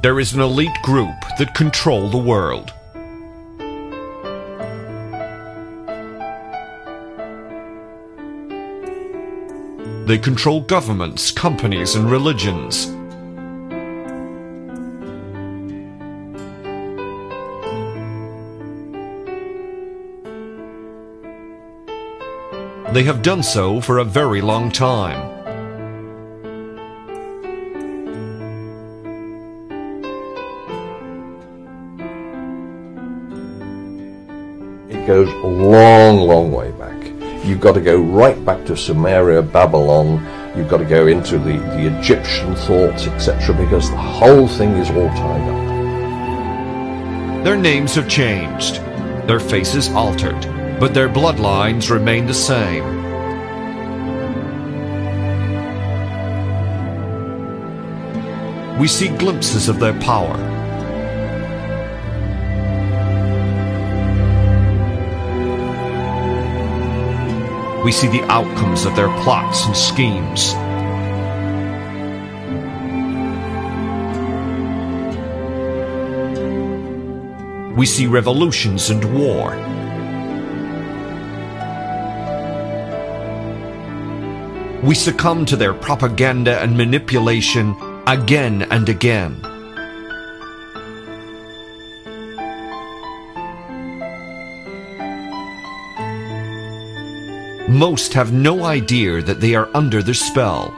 there is an elite group that control the world. They control governments, companies, and religions. They have done so for a very long time. It goes a long, long way back. You've got to go right back to Sumeria, Babylon. You've got to go into the Egyptian thoughts, etc., because the whole thing is all tied up. Their names have changed, their faces altered, but their bloodlines remain the same. We see glimpses of their power. We see the outcomes of their plots and schemes. We see revolutions and war. We succumb to their propaganda and manipulation again and again. Most have no idea that they are under their spell.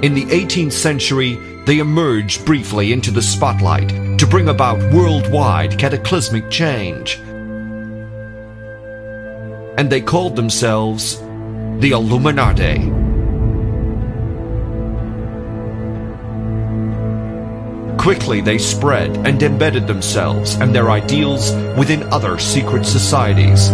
In the 18th century, they emerged briefly into the spotlight to bring about worldwide cataclysmic change. And they called themselves the Illuminati. Quickly they spread and embedded themselves and their ideals within other secret societies.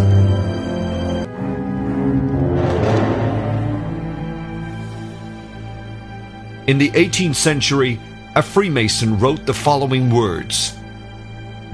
In the 18th century, a Freemason wrote the following words: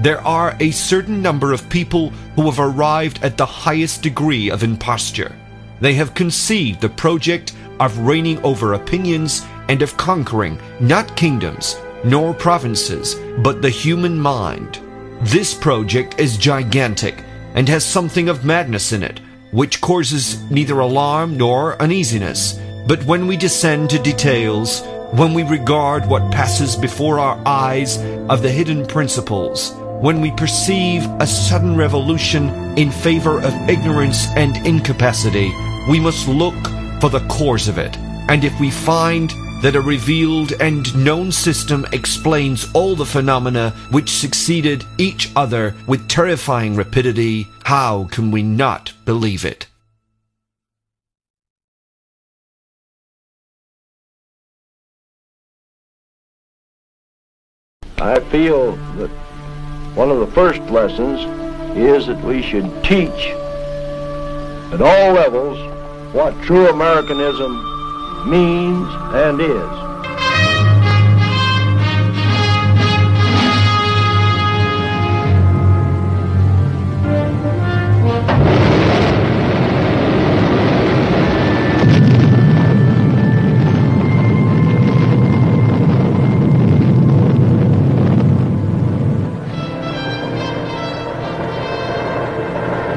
"There are a certain number of people who have arrived at the highest degree of imposture. They have conceived the project of reigning over opinions and of conquering not kingdoms, nor provinces, but the human mind. This project is gigantic and has something of madness in it, which causes neither alarm nor uneasiness. But when we descend to details, when we regard what passes before our eyes of the hidden principles, when we perceive a sudden revolution in favor of ignorance and incapacity, we must look for the cause of it. And if we find that a revealed and known system explains all the phenomena which succeeded each other with terrifying rapidity, how can we not believe it?" I feel that one of the first lessons is that we should teach at all levels what true Americanism means and is.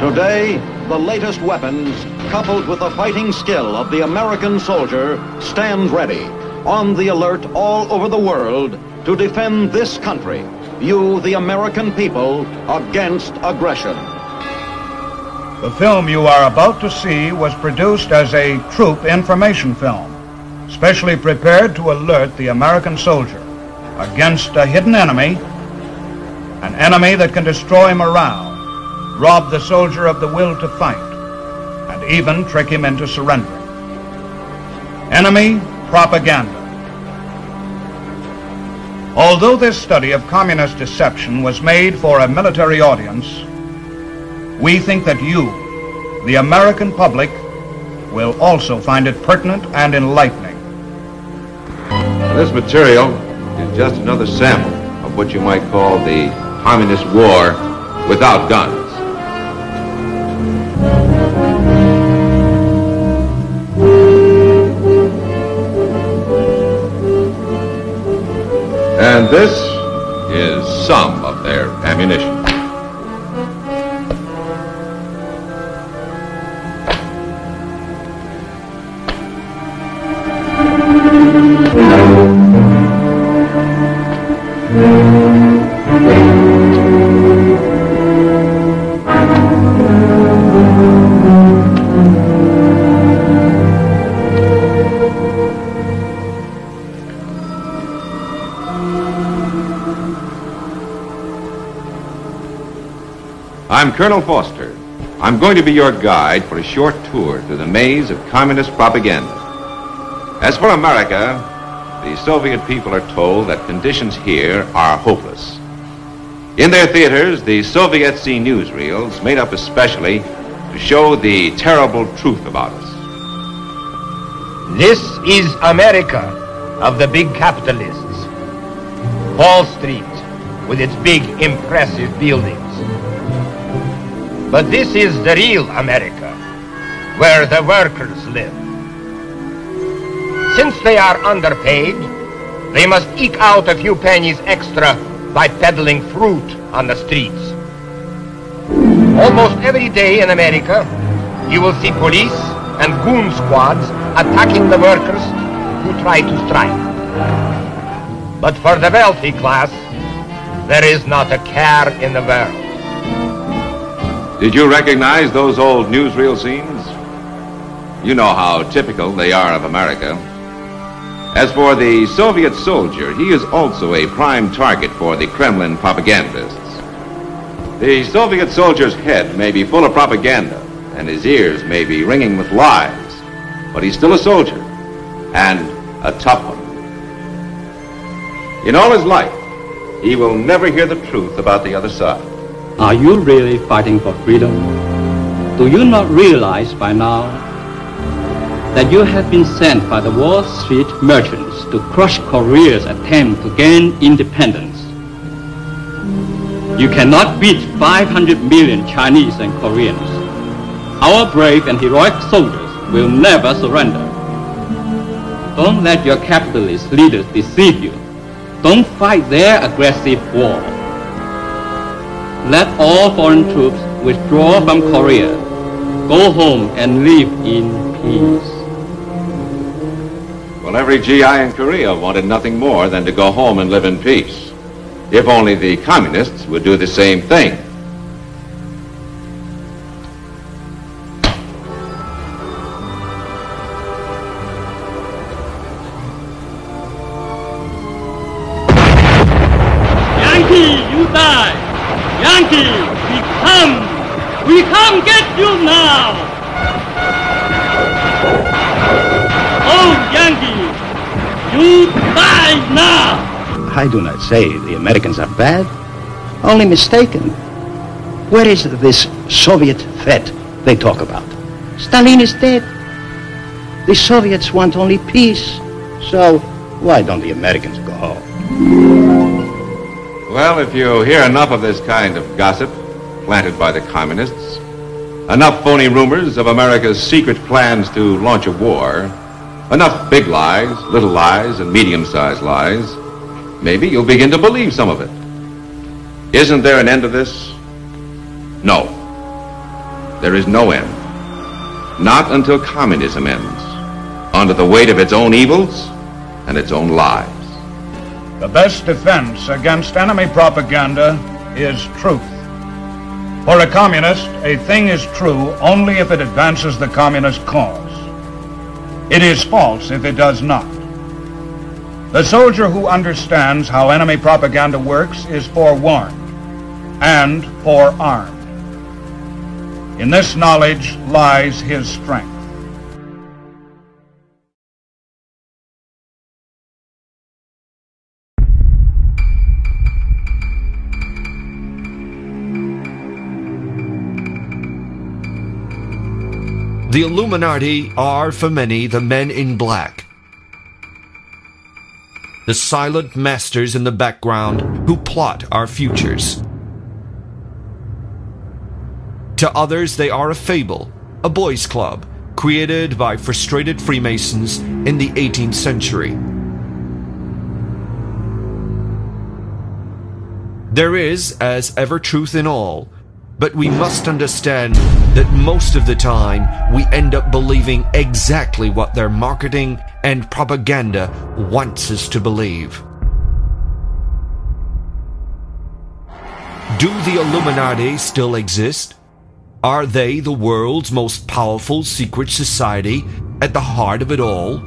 Today, the latest weapons, coupled with the fighting skill of the American soldier, stand ready, on the alert all over the world to defend this country, you, the American people, against aggression. The film you are about to see was produced as a troop information film, specially prepared to alert the American soldier against a hidden enemy, an enemy that can destroy morale, rob the soldier of the will to fight, and even trick him into surrendering. Enemy propaganda. Although this study of communist deception was made for a military audience, we think that you, the American public, will also find it pertinent and enlightening. This material is just another sample of what you might call the communist war without guns. And this is some of their ammunition. I'm Colonel Foster. I'm going to be your guide for a short tour through the maze of communist propaganda. As for America, the Soviet people are told that conditions here are hopeless. In their theaters, the Soviets see newsreels made up especially to show the terrible truth about us. This is America of the big capitalists. Wall Street with its big, impressive buildings. But this is the real America, where the workers live. Since they are underpaid, they must eke out a few pennies extra by peddling fruit on the streets. Almost every day in America, you will see police and goon squads attacking the workers who try to strike. But for the wealthy class, there is not a care in the world. Did you recognize those old newsreel scenes? You know how typical they are of America. As for the Soviet soldier, he is also a prime target for the Kremlin propagandists. The Soviet soldier's head may be full of propaganda, and his ears may be ringing with lies, but he's still a soldier, and a tough one. In all his life, he will never hear the truth about the other side. Are you really fighting for freedom? Do you not realize by now that you have been sent by the Wall Street merchants to crush Korea's attempt to gain independence? You cannot beat 500 million Chinese and Koreans. Our brave and heroic soldiers will never surrender. Don't let your capitalist leaders deceive you. Don't fight their aggressive war. Let all foreign troops withdraw from Korea. Go home and live in peace. Well, every GI in Korea wanted nothing more than to go home and live in peace. If only the communists would do the same thing. Yankee, you die! Yankee, we come! We come get you now! Oh, Yankee, you die now! I do not say the Americans are bad, only mistaken. Where is this Soviet threat they talk about? Stalin is dead. The Soviets want only peace. So why don't the Americans go home? Well, if you hear enough of this kind of gossip planted by the communists, enough phony rumors of America's secret plans to launch a war, enough big lies, little lies, and medium-sized lies, maybe you'll begin to believe some of it. Isn't there an end to this? No. There is no end. Not until communism ends, under the weight of its own evils and its own lies. The best defense against enemy propaganda is truth. For a communist, a thing is true only if it advances the communist cause. It is false if it does not. The soldier who understands how enemy propaganda works is forewarned and forearmed. In this knowledge lies his strength. The Illuminati are, for many, the men in black. The silent masters in the background who plot our futures. To others, they are a fable, a boys' club, created by frustrated Freemasons in the 18th century. There is, as ever, truth in all, but we must understand that most of the time we end up believing exactly what their marketing and propaganda wants us to believe. Do the Illuminati still exist? Are they the world's most powerful secret society at the heart of it all?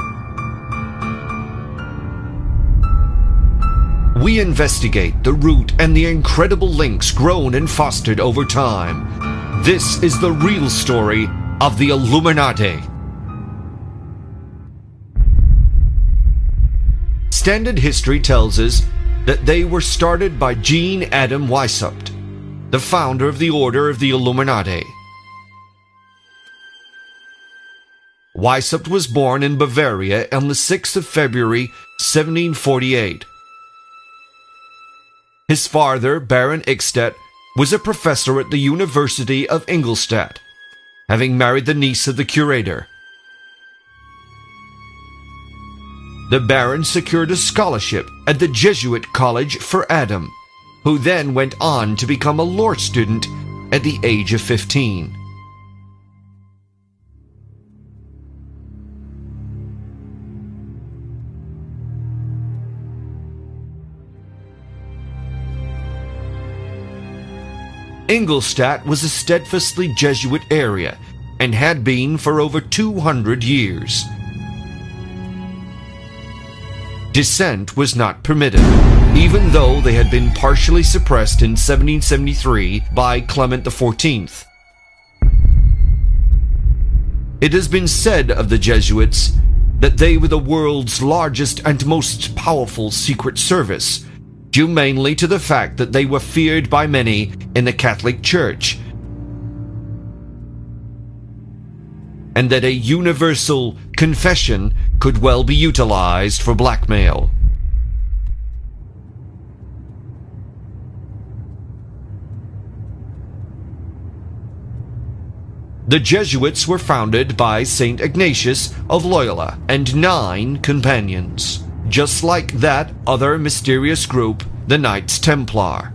We investigate the root and the incredible links grown and fostered over time. This is the real story of the Illuminati. Standard history tells us that they were started by Jean Adam Weishaupt, the founder of the Order of the Illuminati. Weishaupt was born in Bavaria on the 6th of February, 1748. His father, Baron Este, was a professor at the University of Ingolstadt, having married the niece of the curator. The Baron secured a scholarship at the Jesuit College for Adam, who then went on to become a law student at the age of 15. Ingolstadt was a steadfastly Jesuit area and had been for over 200 years. Dissent was not permitted, even though they had been partially suppressed in 1773 by Clement XIV. It has been said of the Jesuits that they were the world's largest and most powerful secret service, due mainly to the fact that they were feared by many in the Catholic Church, and that a universal confession could well be utilized for blackmail. The Jesuits were founded by St. Ignatius of Loyola and 9 companions, just like that other mysterious group, the Knights Templar.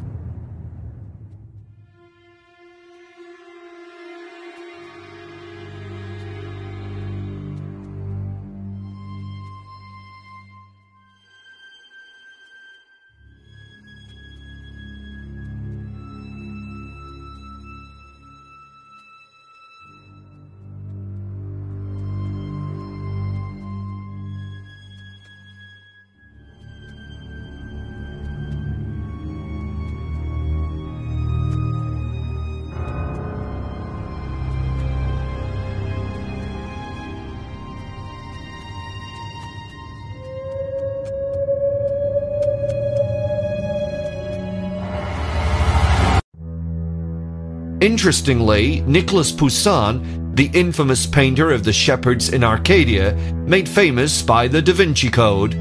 Interestingly, Nicolas Poussin, the infamous painter of the shepherds in Arcadia, made famous by the Da Vinci Code,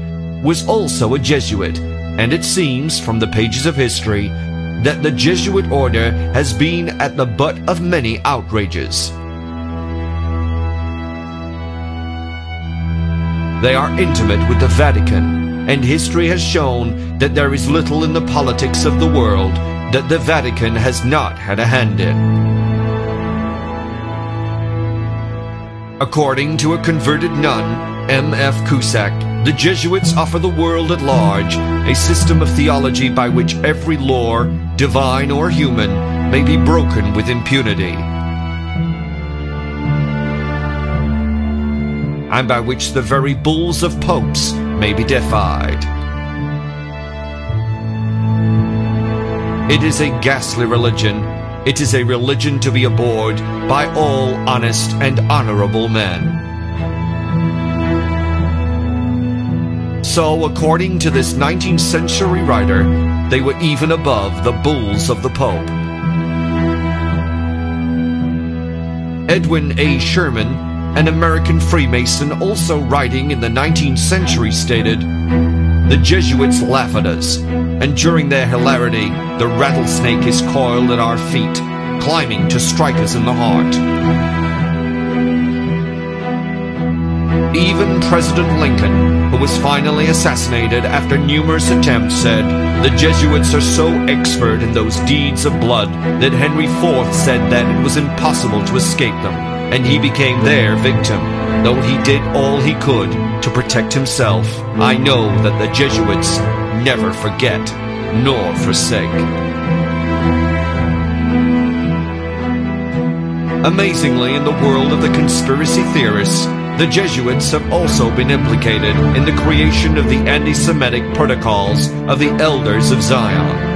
was also a Jesuit, and it seems from the pages of history that the Jesuit order has been at the butt of many outrages. They are intimate with the Vatican, and history has shown that there is little in the politics of the world that the Vatican has not had a hand in. According to a converted nun, M.F. Cusack, the Jesuits offer the world at large a system of theology by which every law, divine or human, may be broken with impunity, and by which the very bulls of popes may be defied. It is a ghastly religion. It is a religion to be abhorred by all honest and honorable men. So, according to this 19th century writer, they were even above the bulls of the Pope. Edwin A. Sherman, an American Freemason also writing in the 19th century, stated, "The Jesuits laugh at us, and during their hilarity, the rattlesnake is coiled at our feet, climbing to strike us in the heart." Even President Lincoln, who was finally assassinated after numerous attempts, said, "The Jesuits are so expert in those deeds of blood that Henry IV said that it was impossible to escape them, and he became their victim. Though he did all he could to protect himself, I know that the Jesuits never forget nor forsake." Amazingly, in the world of the conspiracy theorists, the Jesuits have also been implicated in the creation of the anti-Semitic protocols of the Elders of Zion.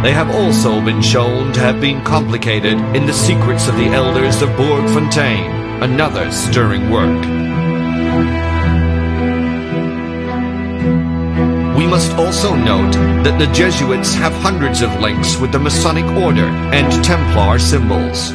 They have also been shown to have been complicated in the secrets of the Elders of Bourg-Fontaine, another stirring work. We must also note that the Jesuits have hundreds of links with the Masonic Order and Templar symbols.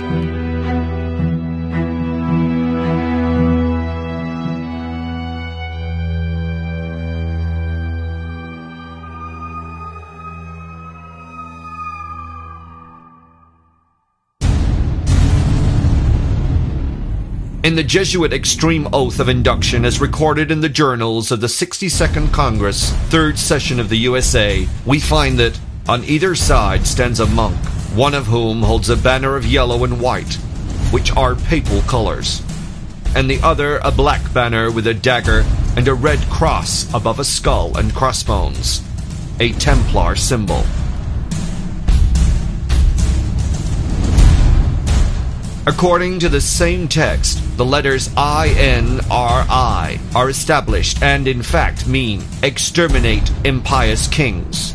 In the Jesuit extreme oath of induction as recorded in the journals of the 62nd Congress, 3rd Session of the USA, we find that on either side stands a monk, one of whom holds a banner of yellow and white, which are papal colors, and the other a black banner with a dagger and a red cross above a skull and crossbones, a Templar symbol. According to the same text, the letters INRI are established and in fact mean exterminate impious kings.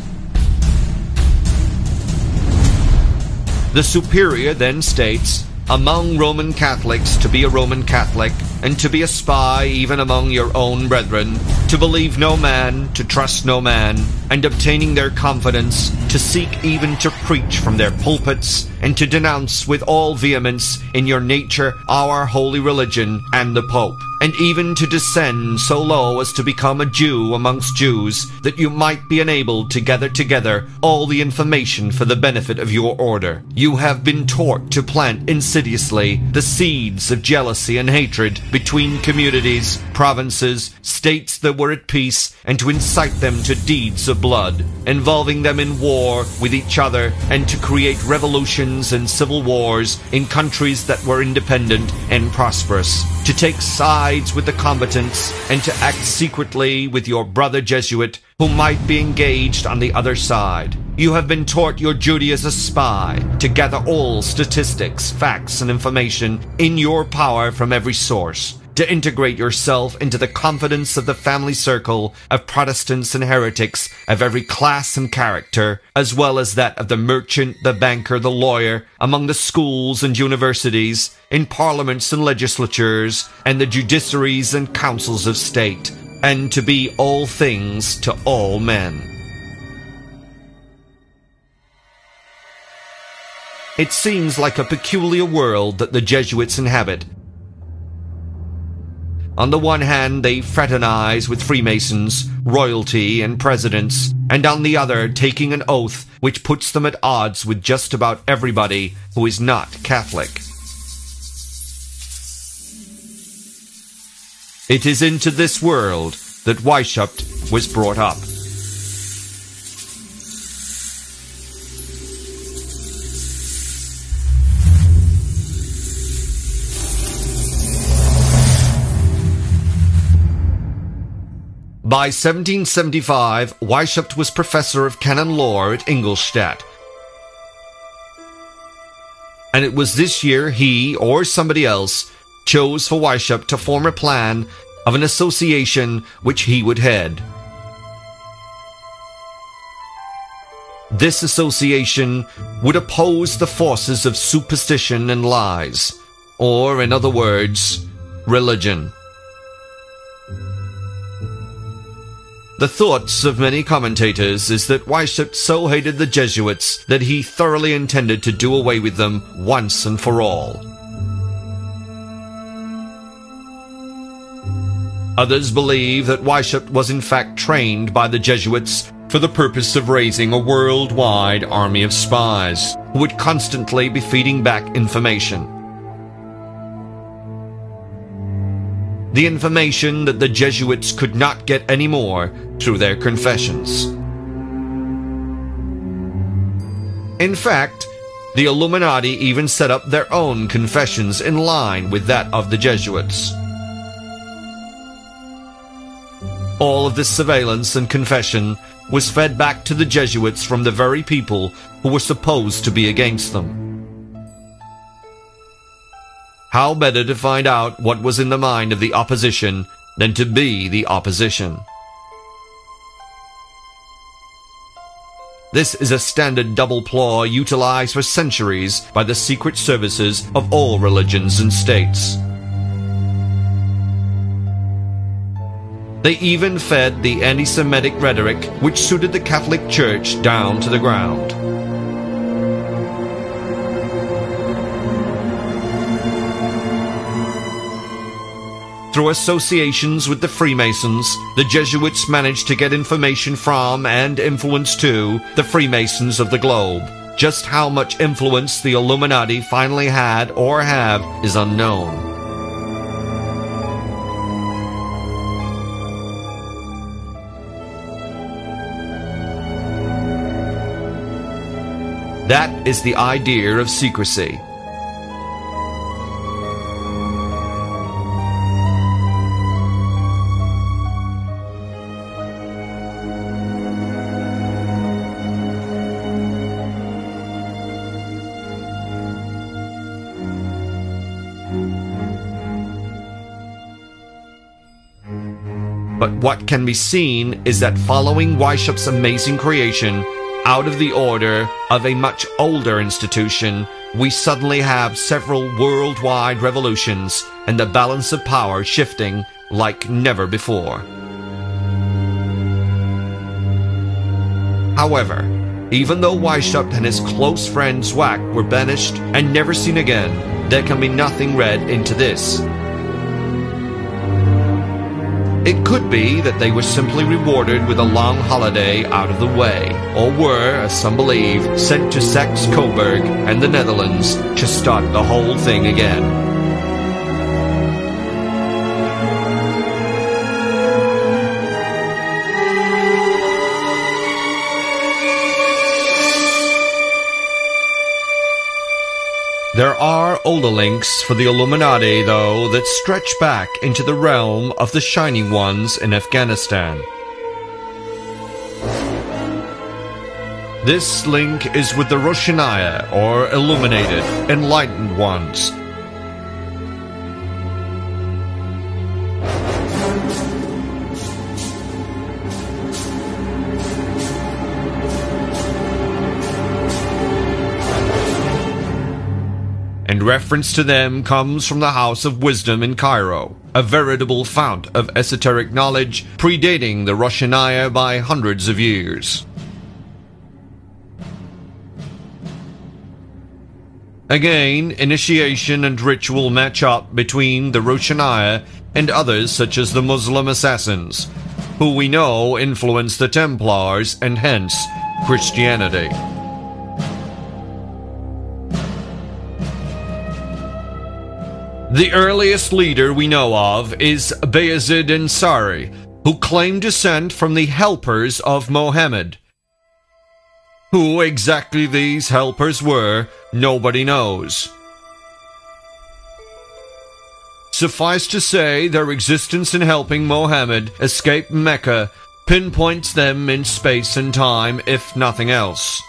The superior then states, among Roman Catholics to be a Roman Catholic, and to be a spy even among your own brethren, to believe no man, to trust no man, and obtaining their confidence, to seek even to preach from their pulpits, and to denounce with all vehemence in your nature our holy religion and the Pope, and even to descend so low as to become a Jew amongst Jews, that you might be enabled to gather together all the information for the benefit of your order. You have been taught to plant insidiously the seeds of jealousy and hatred between communities, provinces, states that were at peace, and to incite them to deeds of blood, involving them in war with each other, and to create revolutions and civil wars in countries that were independent and prosperous, to take sides with the combatants, and to act secretly with your brother Jesuit, who might be engaged on the other side. You have been taught your duty as a spy, to gather all statistics, facts, and information in your power from every source, to integrate yourself into the confidence of the family circle of Protestants and heretics of every class and character, as well as that of the merchant, the banker, the lawyer, among the schools and universities, in parliaments and legislatures, and the judiciaries and councils of state, and to be all things to all men. It seems like a peculiar world that the Jesuits inhabit. On the one hand, they fraternize with Freemasons, royalty, and presidents, and on the other, taking an oath which puts them at odds with just about everybody who is not Catholic. It is into this world that Weishaupt was brought up. By 1775, Weishaupt was professor of canon law at Ingolstadt. And it was this year he, or somebody else, chose for Weishaupt to form a plan of an association which he would head. This association would oppose the forces of superstition and lies, or, in other words, religion. The thoughts of many commentators is that Weishaupt so hated the Jesuits that he thoroughly intended to do away with them once and for all. Others believe that Weishaupt was in fact trained by the Jesuits for the purpose of raising a worldwide army of spies who would constantly be feeding back information. the information that the Jesuits could not get any more through their confessions. In fact, the Illuminati even set up their own confessions in line with that of the Jesuits. All of this surveillance and confession was fed back to the Jesuits from the very people who were supposed to be against them. How better to find out what was in the mind of the opposition than to be the opposition? This is a standard double ploy utilized for centuries by the secret services of all religions and states. They even fed the anti-Semitic rhetoric which suited the Catholic Church down to the ground. Through associations with the Freemasons, the Jesuits managed to get information from and influence to the Freemasons of the globe. Just how much influence the Illuminati finally had or have is unknown. That is the idea of secrecy. But what can be seen is that following Weishaupt's amazing creation, out of the order of a much older institution, we suddenly have several worldwide revolutions and the balance of power shifting like never before. However, even though Weishaupt and his close friend Zwack were banished and never seen again, there can be nothing read into this. It could be that they were simply rewarded with a long holiday out of the way, or were, as some believe, sent to Saxe-Coburg and the Netherlands to start the whole thing again. There are older links for the Illuminati, though, that stretch back into the realm of the Shining Ones in Afghanistan. This link is with the Roshanaya, or Illuminated, Enlightened Ones. And reference to them comes from the House of Wisdom in Cairo, a veritable fount of esoteric knowledge predating the Roshanaya by hundreds of years. Again, initiation and ritual match up between the Roshanaya and others such as the Muslim assassins, who we know influenced the Templars and hence Christianity. The earliest leader we know of is Bayezid Ansari, who claimed descent from the helpers of Mohammed. Who exactly these helpers were, nobody knows. Suffice to say, their existence in helping Mohammed escape Mecca pinpoints them in space and time, if nothing else.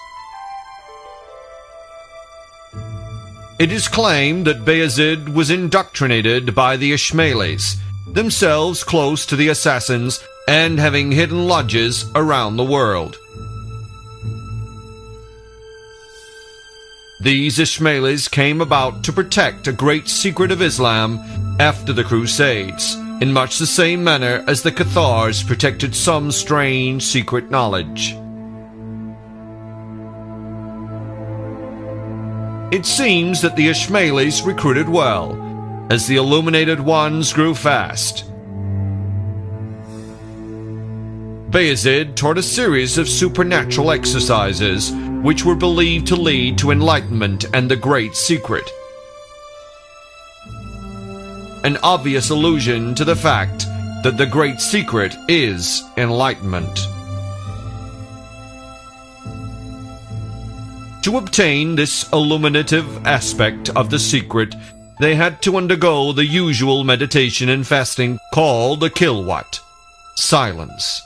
It is claimed that Bayezid was indoctrinated by the Ismailis, themselves close to the assassins and having hidden lodges around the world. These Ismailis came about to protect a great secret of Islam after the Crusades, in much the same manner as the Cathars protected some strange secret knowledge. It seems that the Ismailis recruited well, as the Illuminated Ones grew fast. Bayezid taught a series of supernatural exercises, which were believed to lead to enlightenment and the Great Secret. an obvious allusion to the fact that the great secret is enlightenment. To obtain this illuminative aspect of the secret, they had to undergo the usual meditation and fasting called the kilwat, silence.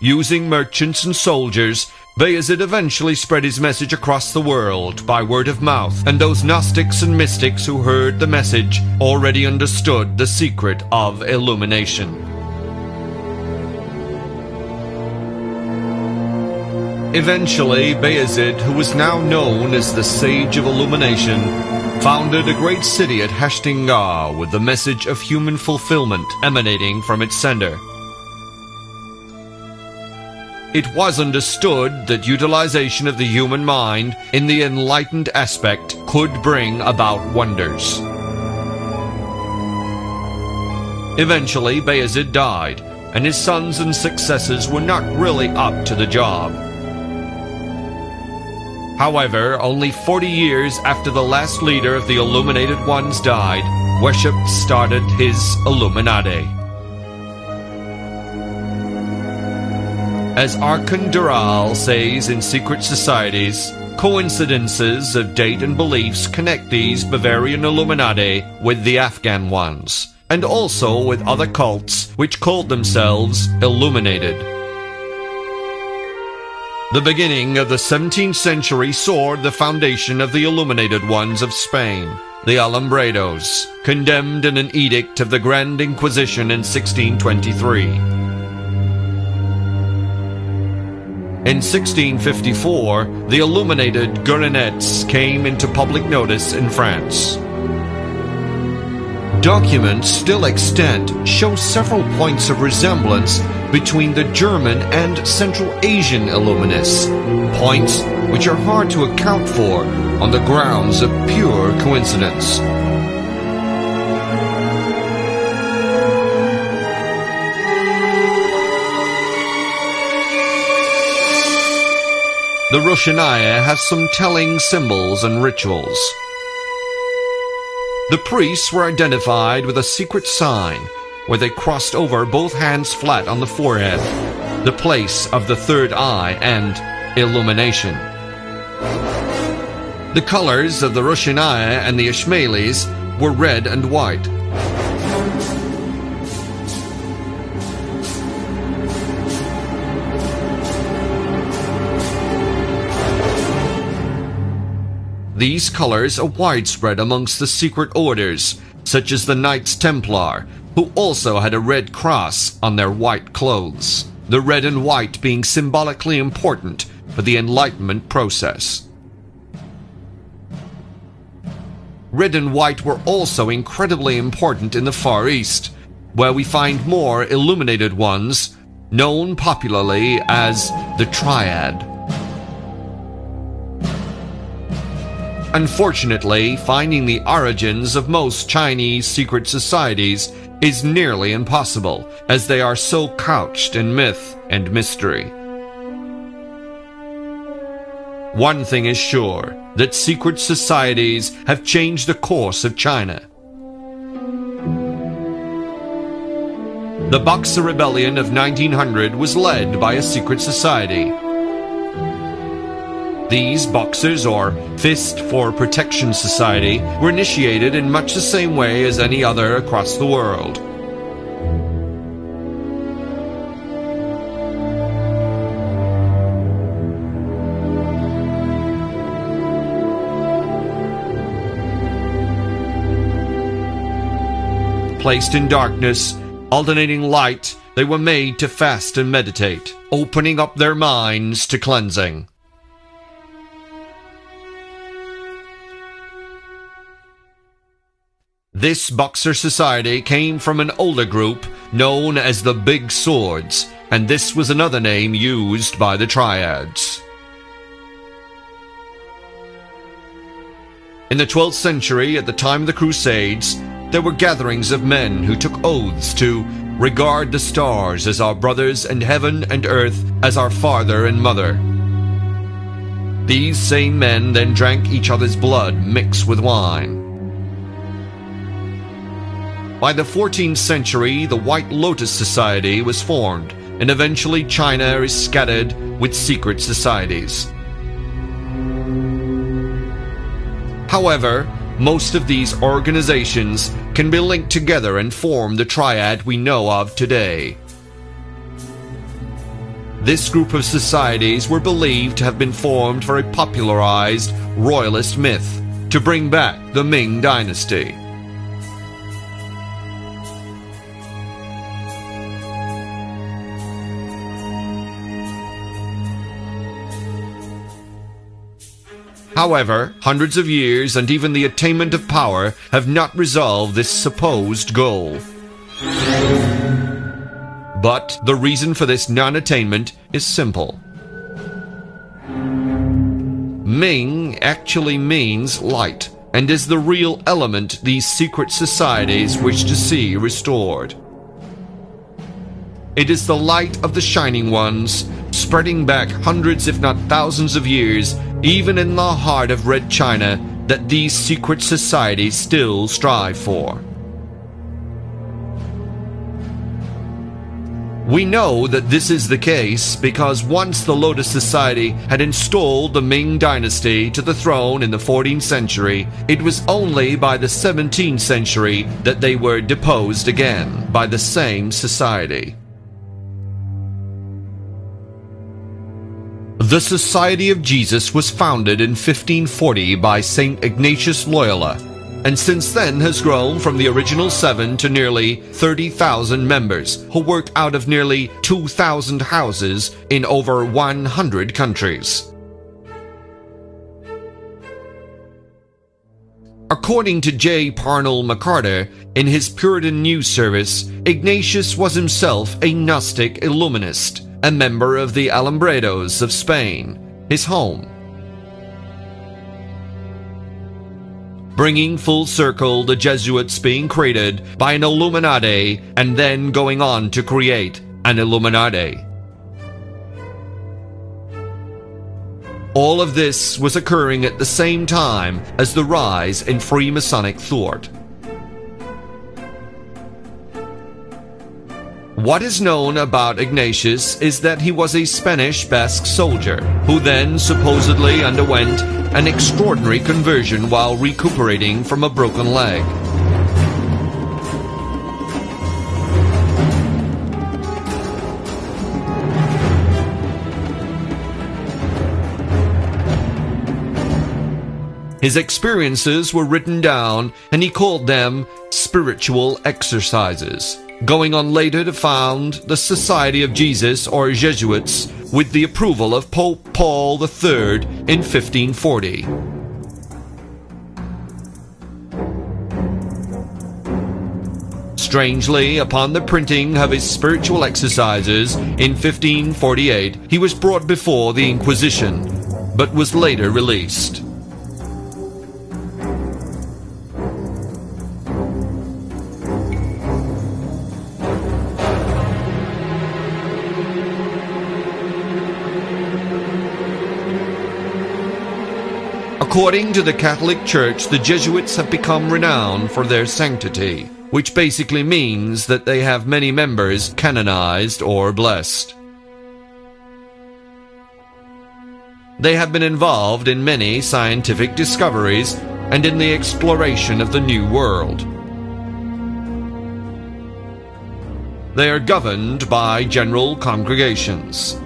Using merchants and soldiers, Bayezid eventually spread his message across the world by word of mouth, and those Gnostics and mystics who heard the message already understood the secret of illumination. Eventually, Bayezid, who was now known as the Sage of Illumination, founded a great city at Hashtingar with the message of human fulfillment emanating from its sender. It was understood that utilization of the human mind in the enlightened aspect could bring about wonders. Eventually, Bayezid died, and his sons and successors were not really up to the job. However, only 40 years after the last leader of the Illuminated Ones died, worship started his Illuminati. As Archon Dural says in Secret Societies, coincidences of date and beliefs connect these Bavarian Illuminati with the Afghan ones, and also with other cults which called themselves Illuminated. The beginning of the 17th century saw the foundation of the Illuminated Ones of Spain, the Alumbrados, condemned in an edict of the Grand Inquisition in 1623. In 1654, the illuminated Guérinets came into public notice in France. Documents still extant show several points of resemblance between the German and Central Asian Illuminists, points which are hard to account for on the grounds of pure coincidence. The Rushanaya has some telling symbols and rituals. The priests were identified with a secret sign where they crossed over both hands flat on the forehead, the place of the third eye and illumination. The colors of the Rushanaya and the Ishmaelis were red and white. These colors are widespread amongst the secret orders, such as the Knights Templar, who also had a red cross on their white clothes, the red and white being symbolically important for the Enlightenment process. Red and white were also incredibly important in the Far East, where we find more illuminated ones, known popularly as the Triad. Unfortunately, finding the origins of most Chinese secret societies is nearly impossible, as they are so couched in myth and mystery. One thing is sure, that secret societies have changed the course of China. The Boxer Rebellion of 1900 was led by a secret society. These Boxers, or Fist for Protection Society, were initiated in much the same way as any other across the world. Placed in darkness, alternating light, they were made to fast and meditate, opening up their minds to cleansing. This Boxer society came from an older group known as the Big Swords, and this was another name used by the Triads. In the 12th century, at the time of the Crusades, there were gatherings of men who took oaths to regard the stars as our brothers and heaven and earth as our father and mother. These same men then drank each other's blood mixed with wine. By the 14th century, the White Lotus Society was formed, and eventually China is scattered with secret societies. However, most of these organizations can be linked together and form the triad we know of today. This group of societies were believed to have been formed for a popularized royalist myth to bring back the Ming Dynasty. However, hundreds of years and even the attainment of power have not resolved this supposed goal. But the reason for this non-attainment is simple. Ming actually means light, and is the real element these secret societies wish to see restored. It is the light of the Shining Ones, spreading back hundreds if not thousands of years, even in the heart of Red China, that these secret societies still strive for. We know that this is the case because once the Lotus Society had installed the Ming Dynasty to the throne in the 14th century, it was only by the 17th century that they were deposed again by the same society. The Society of Jesus was founded in 1540 by St. Ignatius Loyola, and since then has grown from the original 7 to nearly 30,000 members who work out of nearly 2,000 houses in over 100 countries. According to J. Parnell McCarter, in his Puritan News Service, Ignatius was himself a Gnostic Illuminist, a member of the Alumbrados of Spain, his home. Bringing full circle the Jesuits being created by an Illuminati and then going on to create an Illuminati. All of this was occurring at the same time as the rise in Freemasonic thought. What is known about Ignatius is that he was a Spanish Basque soldier who then supposedly underwent an extraordinary conversion while recuperating from a broken leg. His experiences were written down and he called them spiritual exercises, going on later to found the Society of Jesus, or Jesuits, with the approval of Pope Paul III in 1540. Strangely, upon the printing of his spiritual exercises in 1548, he was brought before the Inquisition, but was later released. According to the Catholic Church, the Jesuits have become renowned for their sanctity, which basically means that they have many members canonized or blessed. They have been involved in many scientific discoveries and in the exploration of the New World. They are governed by general congregations.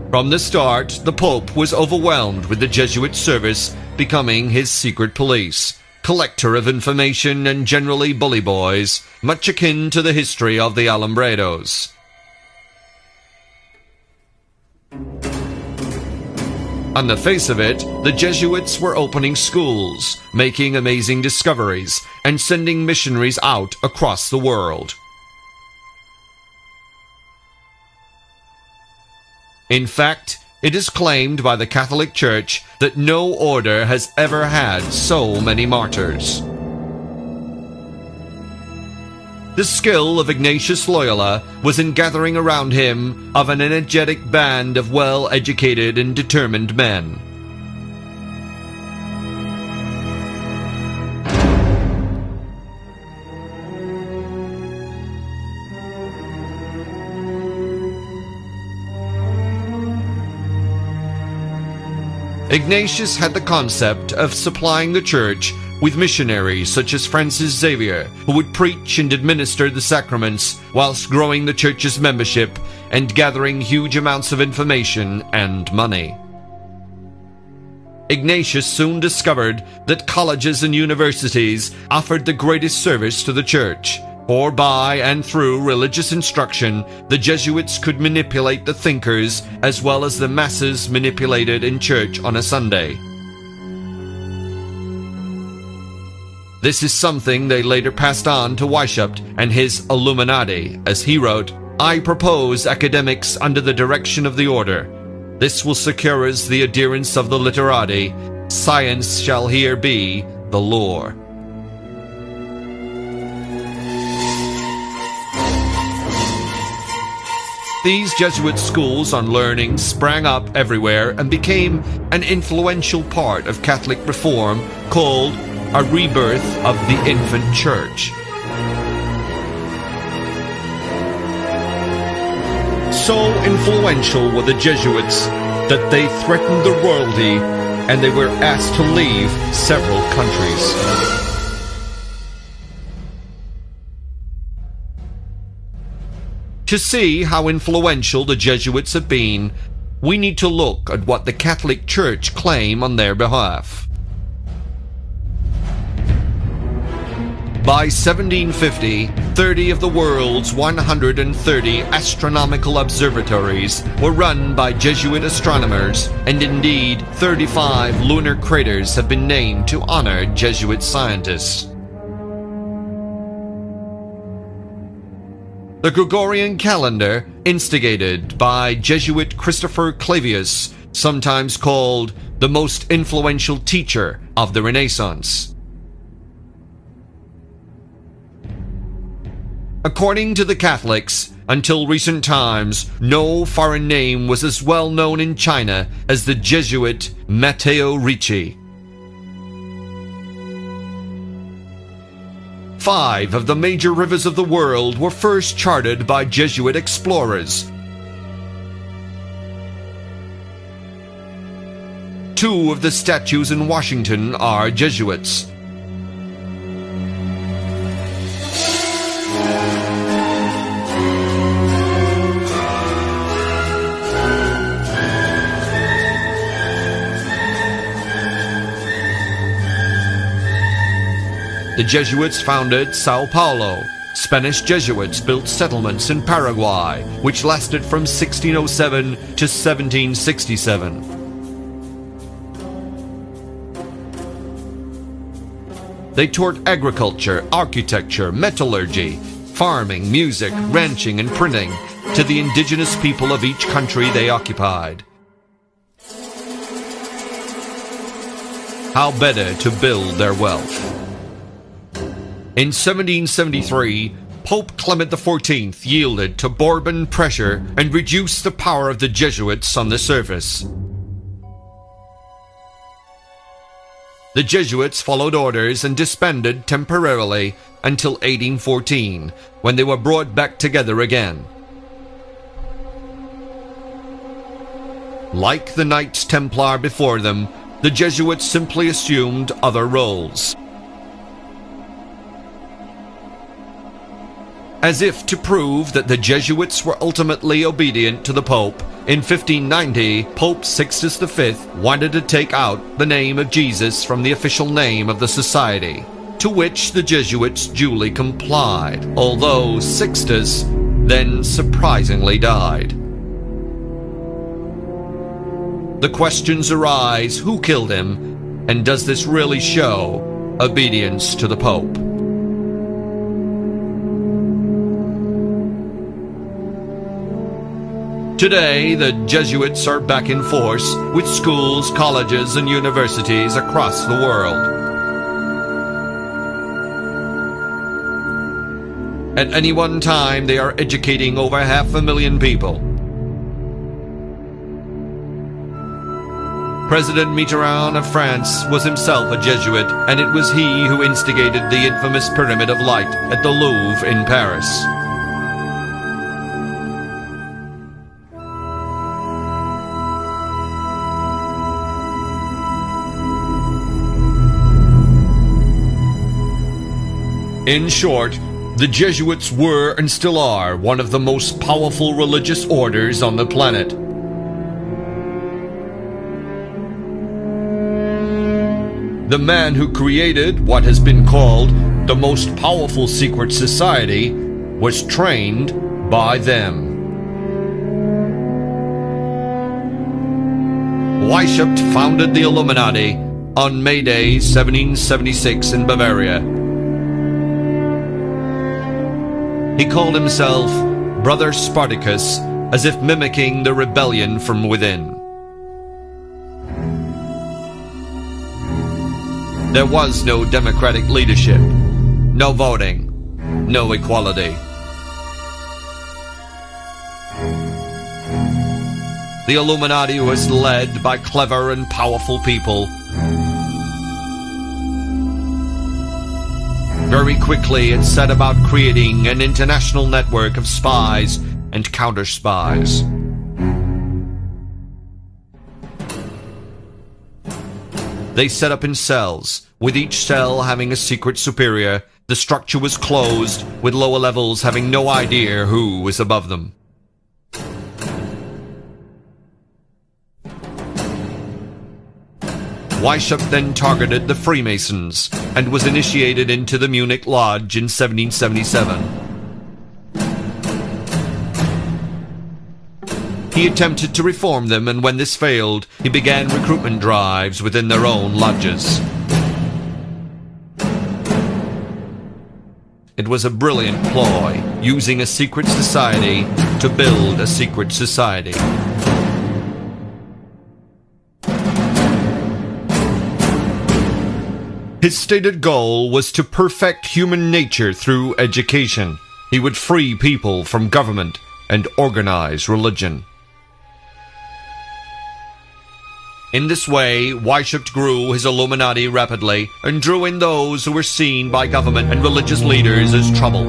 From the start, the Pope was overwhelmed with the Jesuit service, becoming his secret police, collector of information and generally bully boys, much akin to the history of the Alumbrados. On the face of it, the Jesuits were opening schools, making amazing discoveries, and sending missionaries out across the world. In fact, it is claimed by the Catholic Church that no order has ever had so many martyrs. The skill of Ignatius Loyola was in gathering around him of an energetic band of well-educated and determined men. Ignatius had the concept of supplying the church with missionaries such as Francis Xavier, who would preach and administer the sacraments whilst growing the church's membership and gathering huge amounts of information and money. Ignatius soon discovered that colleges and universities offered the greatest service to the church, for by and through religious instruction, the Jesuits could manipulate the thinkers as well as the masses manipulated in church on a Sunday. This is something they later passed on to Weishaupt and his Illuminati, as he wrote, "I propose academics under the direction of the order. This will secure us the adherence of the literati. Science shall here be the lore." These Jesuit schools on learning sprang up everywhere and became an influential part of Catholic reform called a rebirth of the infant church. So influential were the Jesuits that they threatened the royalty and they were asked to leave several countries. To see how influential the Jesuits have been, we need to look at what the Catholic Church claim on their behalf. By 1750, 30 of the world's 130 astronomical observatories were run by Jesuit astronomers, and indeed 35 lunar craters have been named to honor Jesuit scientists. The Gregorian calendar, instigated by Jesuit Christopher Clavius, sometimes called the most influential teacher of the Renaissance. According to the Catholics, until recent times, no foreign name was as well known in China as the Jesuit Matteo Ricci. 5 of the major rivers of the world were first charted by Jesuit explorers. 2 of the statues in Washington are Jesuits. The Jesuits founded Sao Paulo. Spanish Jesuits built settlements in Paraguay, which lasted from 1607 to 1767. They taught agriculture, architecture, metallurgy, farming, music, ranching, and printing to the indigenous people of each country they occupied. How better to build their wealth? In 1773, Pope Clement XIV yielded to Bourbon pressure and reduced the power of the Jesuits on the surface. The Jesuits followed orders and disbanded temporarily until 1814, when they were brought back together again. Like the Knights Templar before them, the Jesuits simply assumed other roles. As if to prove that the Jesuits were ultimately obedient to the Pope, in 1590, Pope Sixtus V wanted to take out the name of Jesus from the official name of the society, to which the Jesuits duly complied, although Sixtus then surprisingly died. The questions arise: who killed him, and does this really show obedience to the Pope? Today, the Jesuits are back in force with schools, colleges, and universities across the world. At any one time, they are educating over 500,000 people. President Mitterrand of France was himself a Jesuit, and it was he who instigated the infamous Pyramid of Light at the Louvre in Paris. In short, the Jesuits were and still are one of the most powerful religious orders on the planet. The man who created what has been called the most powerful secret society was trained by them. Weishaupt founded the Illuminati on May Day 1776 in Bavaria. He called himself Brother Spartacus, as if mimicking the rebellion from within. There was no democratic leadership, no voting, no equality. The Illuminati was led by clever and powerful people. Very quickly, it set about creating an international network of spies and counter-spies. They set up in cells, with each cell having a secret superior. The structure was closed, with lower levels having no idea who was above them. Weishaupt then targeted the Freemasons and was initiated into the Munich Lodge in 1777. He attempted to reform them, and when this failed, he began recruitment drives within their own lodges. It was a brilliant ploy, using a secret society to build a secret society. His stated goal was to perfect human nature through education. He would free people from government and organize religion. In this way, Weishaupt grew his Illuminati rapidly and drew in those who were seen by government and religious leaders as trouble.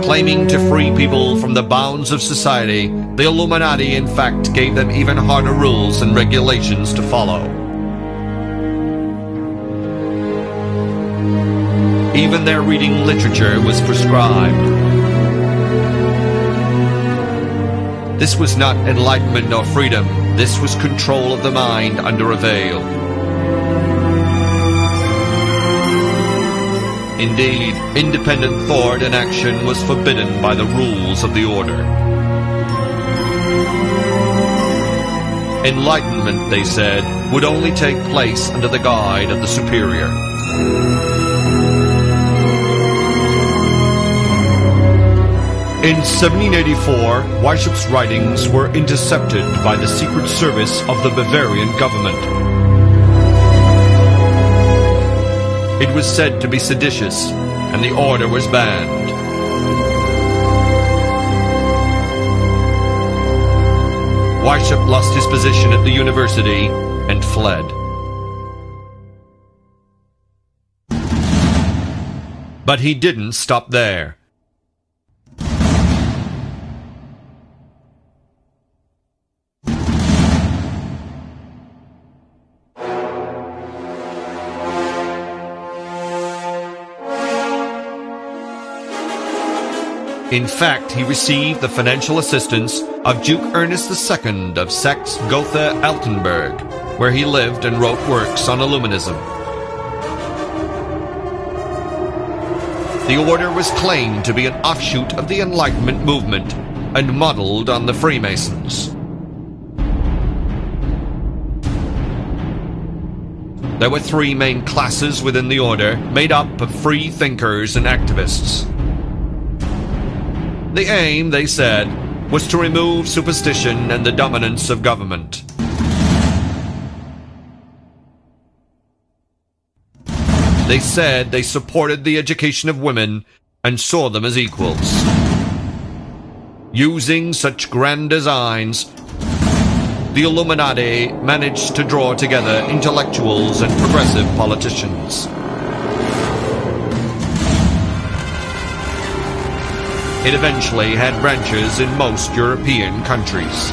Claiming to free people from the bounds of society, the Illuminati in fact gave them even harder rules and regulations to follow. Even their reading literature was prescribed. This was not enlightenment or freedom. This was control of the mind under a veil. Indeed, independent thought and action was forbidden by the rules of the order. Enlightenment, they said, would only take place under the guide of the superior. In 1784, Weishaupt's writings were intercepted by the Secret Service of the Bavarian government. It was said to be seditious, and the order was banned. Weishaupt lost his position at the university and fled. But he didn't stop there. In fact, he received the financial assistance of Duke Ernest II of Saxe-Gotha-Altenburg, where he lived and wrote works on Illuminism. The order was claimed to be an offshoot of the Enlightenment movement and modeled on the Freemasons. There were three main classes within the order, made up of free thinkers and activists. The aim, they said, was to remove superstition and the dominance of government. They said they supported the education of women and saw them as equals. Using such grand designs, the Illuminati managed to draw together intellectuals and progressive politicians. It eventually had branches in most European countries.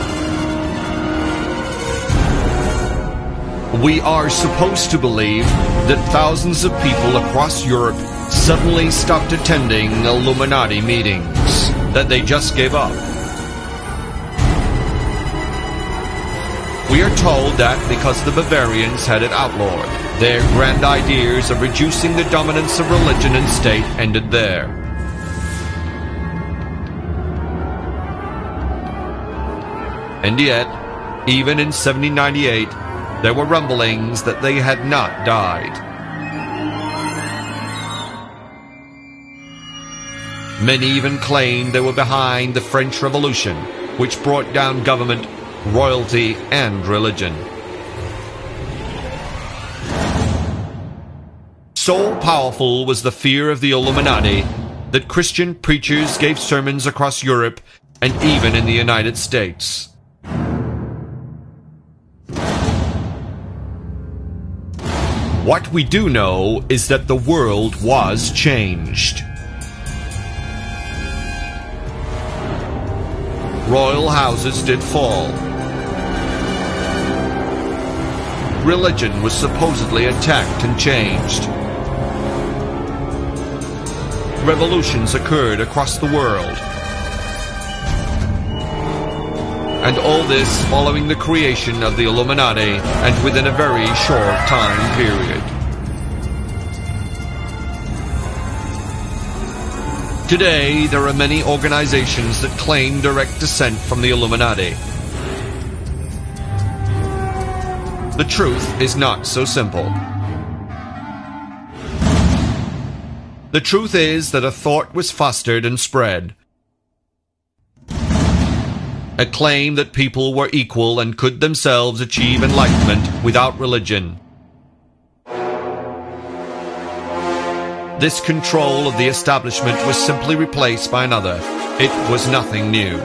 We are supposed to believe that thousands of people across Europe suddenly stopped attending Illuminati meetings, that they just gave up. We are told that because the Bavarians had it outlawed, their grand ideas of reducing the dominance of religion and state ended there. And yet, even in 1798, there were rumblings that they had not died. Many even claimed they were behind the French Revolution, which brought down government, royalty, and religion. So powerful was the fear of the Illuminati that Christian preachers gave sermons across Europe and even in the United States. What we do know is that the world was changed. Royal houses did fall. Religion was supposedly attacked and changed. Revolutions occurred across the world. And all this following the creation of the Illuminati, and within a very short time period. Today, there are many organizations that claim direct descent from the Illuminati. The truth is not so simple. The truth is that a thought was fostered and spread. A claim that people were equal and could themselves achieve enlightenment without religion. This control of the establishment was simply replaced by another. It was nothing new.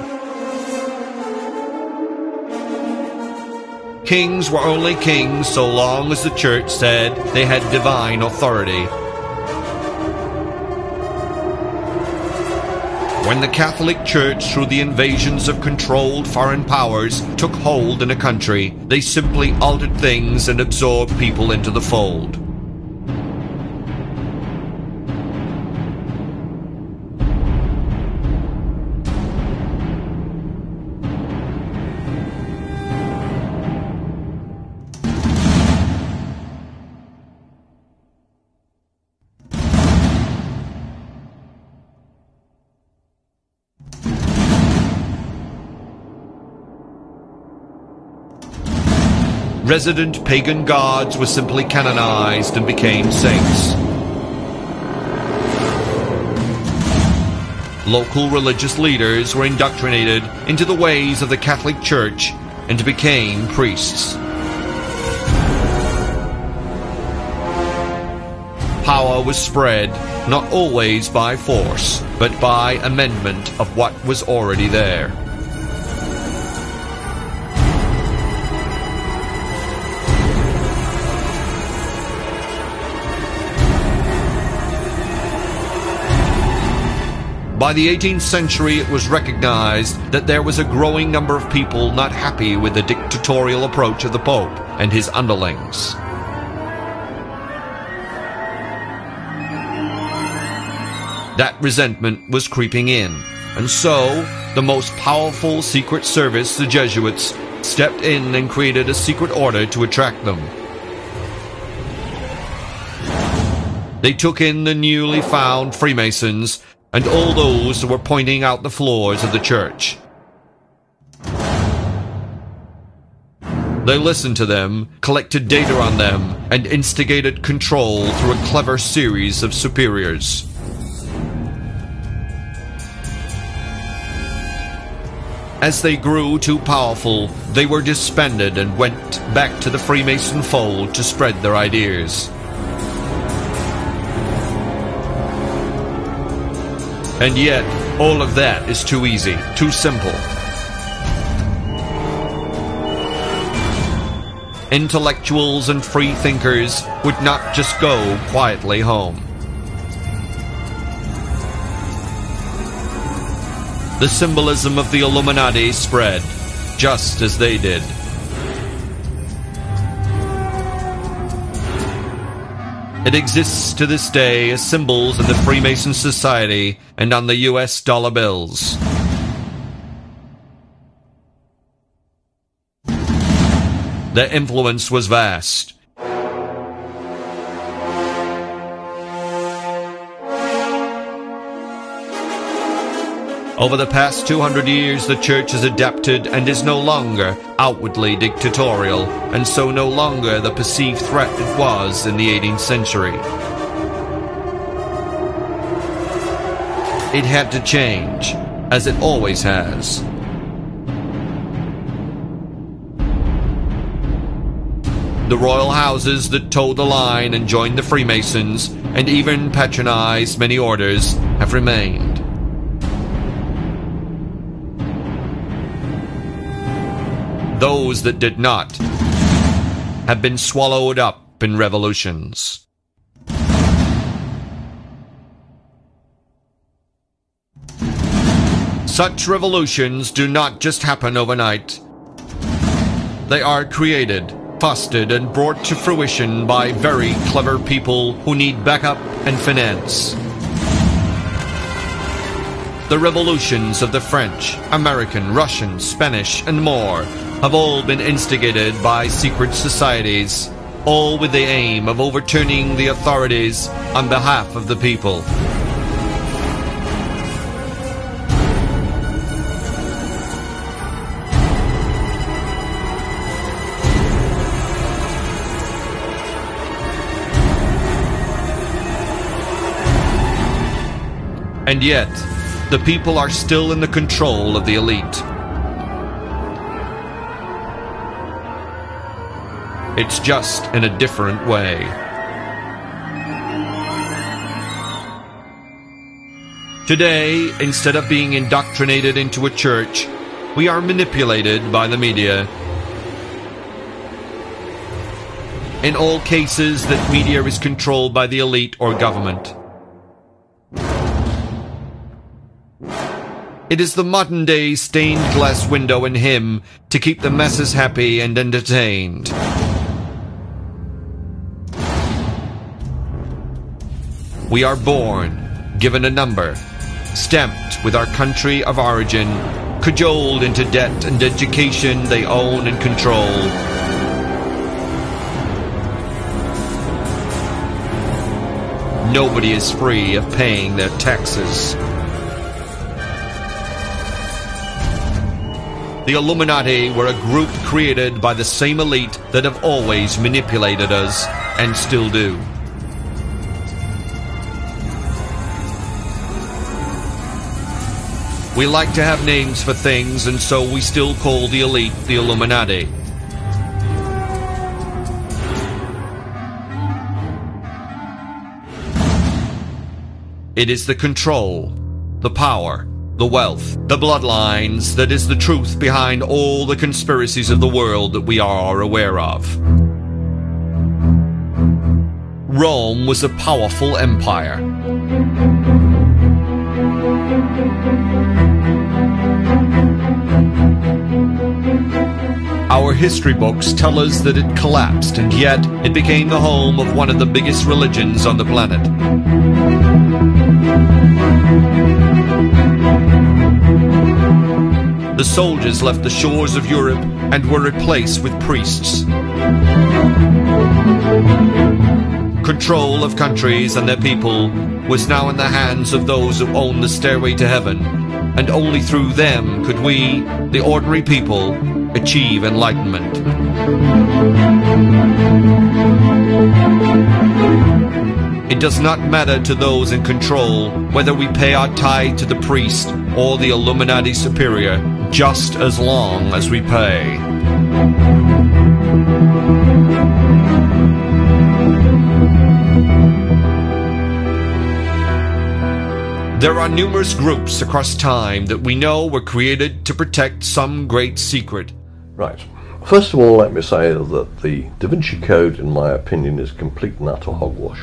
Kings were only kings so long as the church said they had divine authority. When the Catholic Church, through the invasions of controlled foreign powers, took hold in a country, they simply altered things and absorbed people into the fold. Resident pagan gods were simply canonized and became saints. Local religious leaders were indoctrinated into the ways of the Catholic Church and became priests. Power was spread, not always by force, but by amendment of what was already there. By the 18th century, it was recognized that there was a growing number of people not happy with the dictatorial approach of the Pope and his underlings. That resentment was creeping in, and so the most powerful secret service, the Jesuits, stepped in and created a secret order to attract them. They took in the newly found Freemasons and all those who were pointing out the flaws of the church. They listened to them, collected data on them, and instigated control through a clever series of superiors. As they grew too powerful, they were disbanded and went back to the Freemason fold to spread their ideas. And yet, all of that is too easy, too simple. Intellectuals and free thinkers would not just go quietly home. The symbolism of the Illuminati spread, just as they did. It exists to this day as symbols in the Freemason Society and on the US dollar bills. Their influence was vast. Over the past 200 years, the Church has adapted and is no longer outwardly dictatorial, and so no longer the perceived threat it was in the 18th century. It had to change, as it always has. The royal houses that toed the line and joined the Freemasons, and even patronized many orders, have remained. Those that did not have been swallowed up in revolutions. Such revolutions do not just happen overnight. They are created, fostered, and brought to fruition by very clever people who need backup and finance. The revolutions of the French, American, Russian, Spanish, and more have all been instigated by secret societies, all with the aim of overturning the authorities on behalf of the people. And yet, the people are still in the control of the elite. It's just in a different way. Today, instead of being indoctrinated into a church, we are manipulated by the media. In all cases, that media is controlled by the elite or government. It is the modern-day stained glass window in him to keep the masses happy and entertained. We are born, given a number, stamped with our country of origin, cajoled into debt and education they own and control. Nobody is free of paying their taxes. The Illuminati were a group created by the same elite that have always manipulated us, and still do. We like to have names for things, and so we still call the elite the Illuminati. It is the control, the power, the wealth, the bloodlines that is the truth behind all the conspiracies of the world that we are aware of. Rome was a powerful empire. Our history books tell us that it collapsed, and yet it became the home of one of the biggest religions on the planet. The soldiers left the shores of Europe and were replaced with priests. Control of countries and their people was now in the hands of those who owned the stairway to heaven, and only through them could we, the ordinary people, achieve enlightenment. It does not matter to those in control whether we pay our tithe to the priest or the Illuminati superior, just as long as we pay. There are numerous groups across time that we know were created to protect some great secret. Right. First of all, let me say that the Da Vinci Code, in my opinion, is complete and utter hogwash.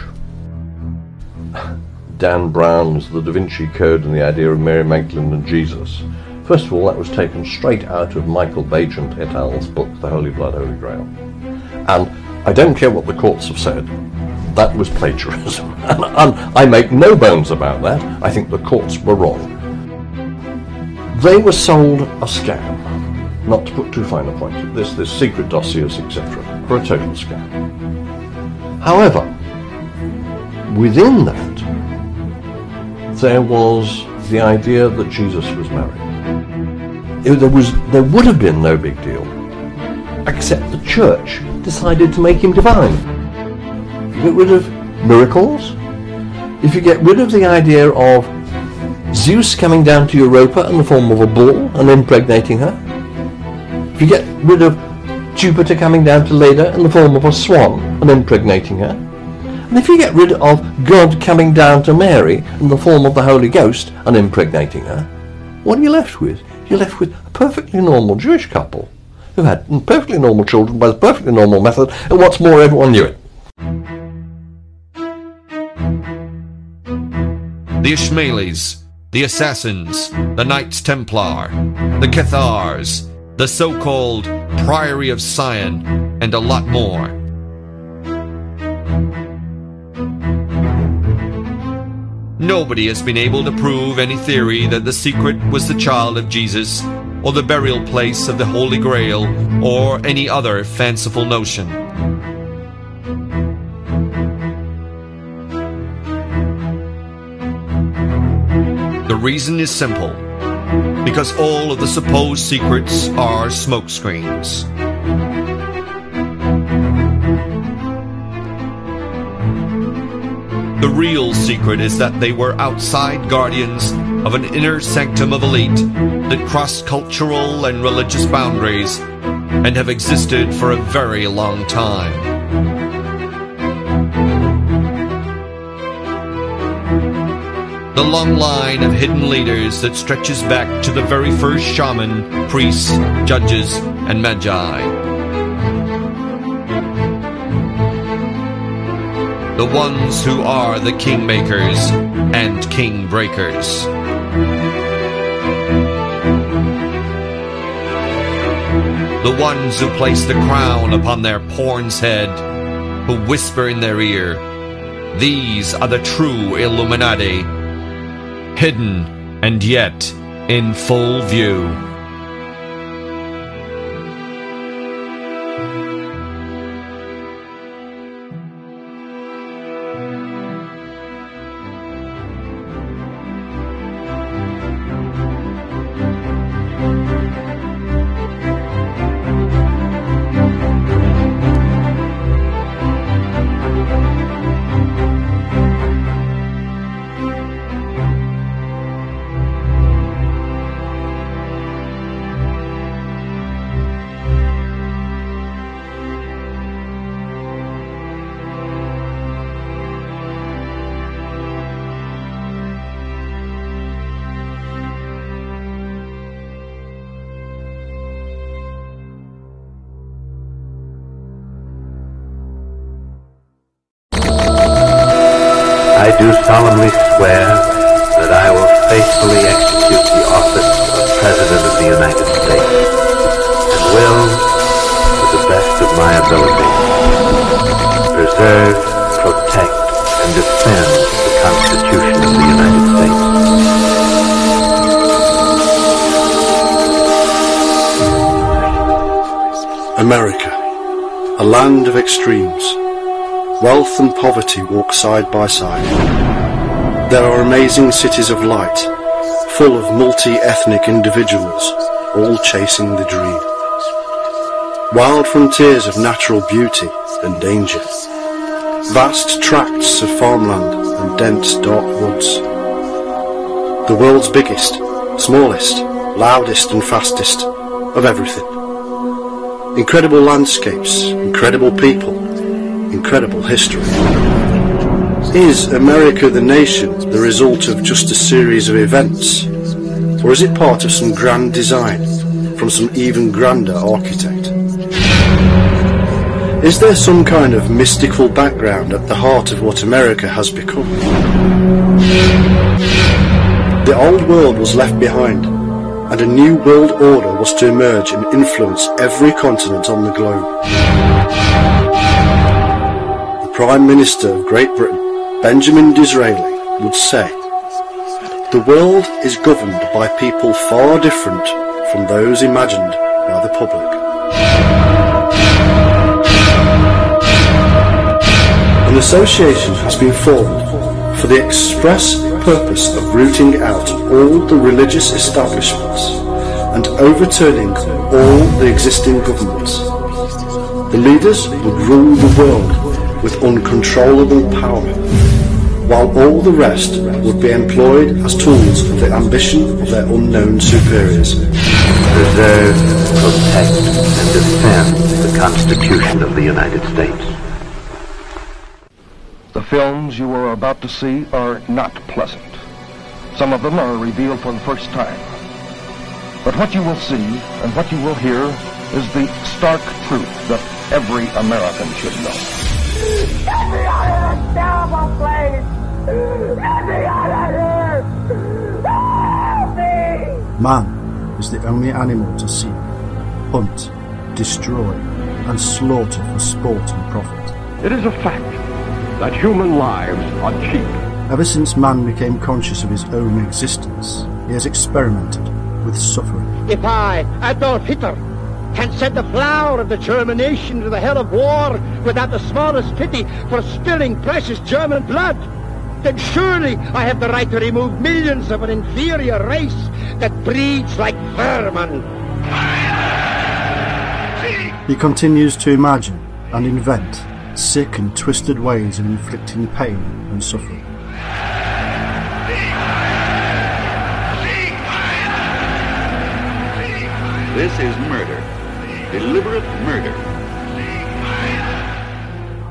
Dan Brown's The Da Vinci Code and the idea of Mary Magdalene and Jesus. First of all, that was taken straight out of Michael Bagent et al.'s book, The Holy Blood, Holy Grail. And I don't care what the courts have said, that was plagiarism. And I make no bones about that. I think the courts were wrong. They were sold a scam, not to put too fine a point at this secret dossiers, etc., for a total scam. However, within that, there was the idea that Jesus was married. There would have been no big deal, except the church decided to make him divine. If you get rid of miracles, if you get rid of the idea of Zeus coming down to Europa in the form of a bull and impregnating her, if you get rid of Jupiter coming down to Leda in the form of a swan and impregnating her, and if you get rid of God coming down to Mary in the form of the Holy Ghost and impregnating her, what are you left with? You're left with a perfectly normal Jewish couple who had perfectly normal children by a perfectly normal method, and what's more, everyone knew it. The Ishmaelis, the Assassins, the Knights Templar, the Cathars, the so-called Priory of Sion, and a lot more. Nobody has been able to prove any theory that the secret was the child of Jesus, or the burial place of the Holy Grail, or any other fanciful notion. The reason is simple, because all of the supposed secrets are smokescreens. The real secret is that they were outside guardians of an inner sanctum of elite that crossed cultural and religious boundaries and have existed for a very long time. The long line of hidden leaders that stretches back to the very first shaman, priests, judges, and magi. The ones who are the kingmakers and king breakers. The ones who place the crown upon their pawn's head, who whisper in their ear, "These are the true Illuminati," hidden and yet in full view. I do solemnly swear that I will faithfully execute the office of President of the United States, and will, to the best of my ability, preserve, protect, and defend the Constitution of the United States. America, a land of extremes. Wealth and poverty walk side by side. There are amazing cities of light, full of multi-ethnic individuals, all chasing the dream. Wild frontiers of natural beauty and danger. Vast tracts of farmland and dense dark woods. The world's biggest, smallest, loudest and fastest of everything. Incredible landscapes, incredible people, incredible history. Is America the nation the result of just a series of events? Or is it part of some grand design from some even grander architect? Is there some kind of mystical background at the heart of what America has become? The old world was left behind, and a new world order was to emerge and influence every continent on the globe. The Prime Minister of Great Britain, Benjamin Disraeli, would say, "The world is governed by people far different from those imagined by the public." An association has been formed for the express purpose of rooting out all the religious establishments and overturning all the existing governments. The leaders would rule the world with uncontrollable power, while all the rest would be employed as tools of the ambition of their unknown superiors. Preserve, protect, and defend the Constitution of the United States. The films you are about to see are not pleasant. Some of them are revealed for the first time. But what you will see and what you will hear is the stark truth that every American should know. Get me out of this terrible place! Get me out of here! Help me! Man is the only animal to seek, hunt, destroy, and slaughter for sport and profit. It is a fact that human lives are cheap. Ever since man became conscious of his own existence, he has experimented with suffering. If I, Adolf Hitler, can send the flower of the German nation to the hell of war without the smallest pity for spilling precious German blood, then surely I have the right to remove millions of an inferior race that breeds like vermin. He continues to imagine and invent sick and twisted ways of inflicting pain and suffering. This is murder. Deliberate murder.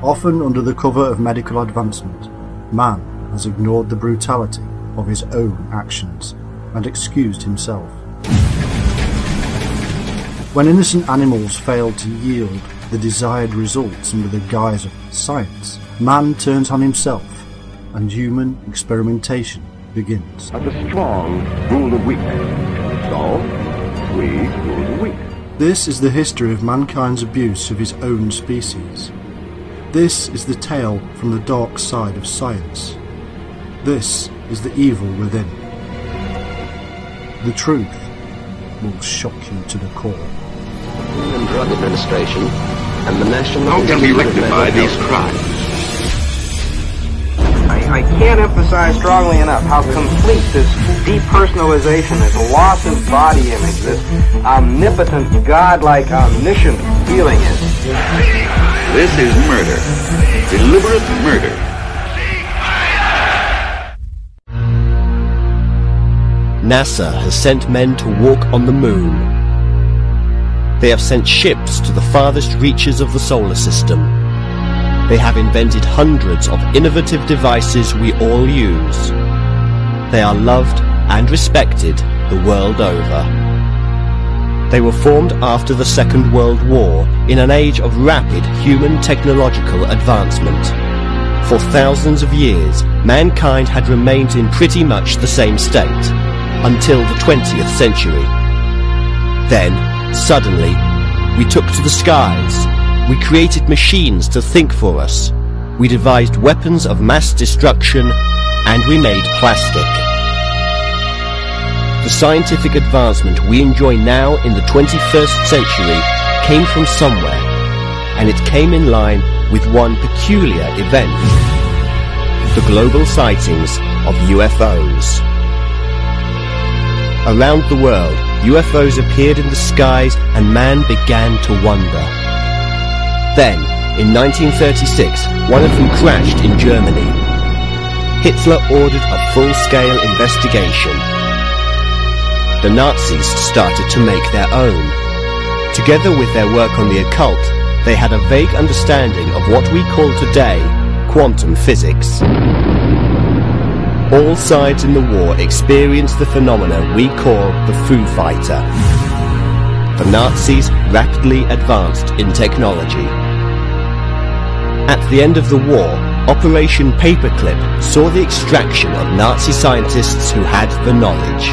Often under the cover of medical advancement, man has ignored the brutality of his own actions and excused himself. When innocent animals fail to yield the desired results under the guise of science, man turns on himself and human experimentation begins. The strong rule the weak. So, we rule the weak. This is the history of mankind's abuse of his own species. This is the tale from the dark side of science. This is the evil within. The truth will shock you to the core. Food and Drug Administration and the National... How can we rectify these crimes? I can't emphasize strongly enough how complete this depersonalization, this loss of body image, this omnipotent, godlike, omniscient feeling is. This is murder. Deliberate murder. NASA has sent men to walk on the moon. They have sent ships to the farthest reaches of the solar system. They have invented hundreds of innovative devices we all use. They are loved and respected the world over. They were formed after the Second World War in an age of rapid human technological advancement. For thousands of years, mankind had remained in pretty much the same state, until the 20th century. Then, suddenly, we took to the skies. We created machines to think for us. We devised weapons of mass destruction, and we made plastic. The scientific advancement we enjoy now in the 21st century came from somewhere, and it came in line with one peculiar event: the global sightings of UFOs. Around the world, UFOs appeared in the skies and man began to wonder. Then, in 1936, one of them crashed in Germany. Hitler ordered a full-scale investigation. The Nazis started to make their own. Together with their work on the occult, they had a vague understanding of what we call today quantum physics. All sides in the war experienced the phenomena we call the Foo Fighter. The Nazis rapidly advanced in technology. At the end of the war, Operation Paperclip saw the extraction of Nazi scientists who had the knowledge.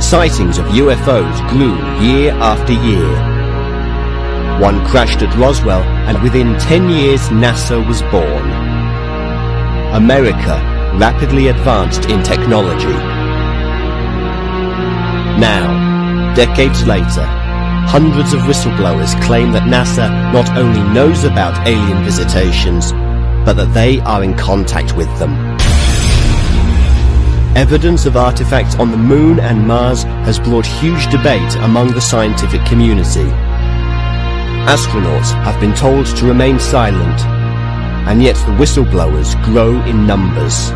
Sightings of UFOs grew year after year. One crashed at Roswell, and within 10 years NASA was born. America rapidly advanced in technology. Now, decades later, hundreds of whistleblowers claim that NASA not only knows about alien visitations, but that they are in contact with them. Evidence of artifacts on the Moon and Mars has brought huge debate among the scientific community. Astronauts have been told to remain silent, and yet the whistleblowers grow in numbers.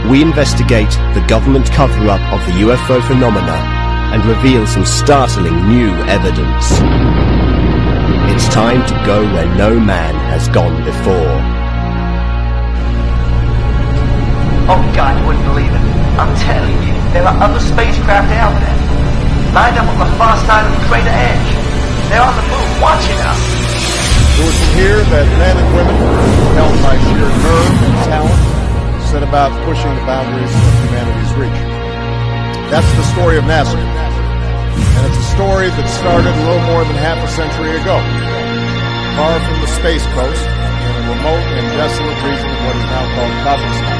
We investigate the government cover-up of the UFO phenomena and reveal some startling new evidence. It's time to go where no man has gone before. Oh God, you wouldn't believe it. I'm telling you, there are other spacecraft out there, lined up on the far side of the crater edge. They're on the moon watching us. It was from here that men and women, held by sheer nerve and talent, set about pushing the boundaries of humanity's reach. That's the story of NASA. And it's a story that started a little more than half a century ago. Far from the space coast, in a remote and desolate region of what is now called Kazakhstan.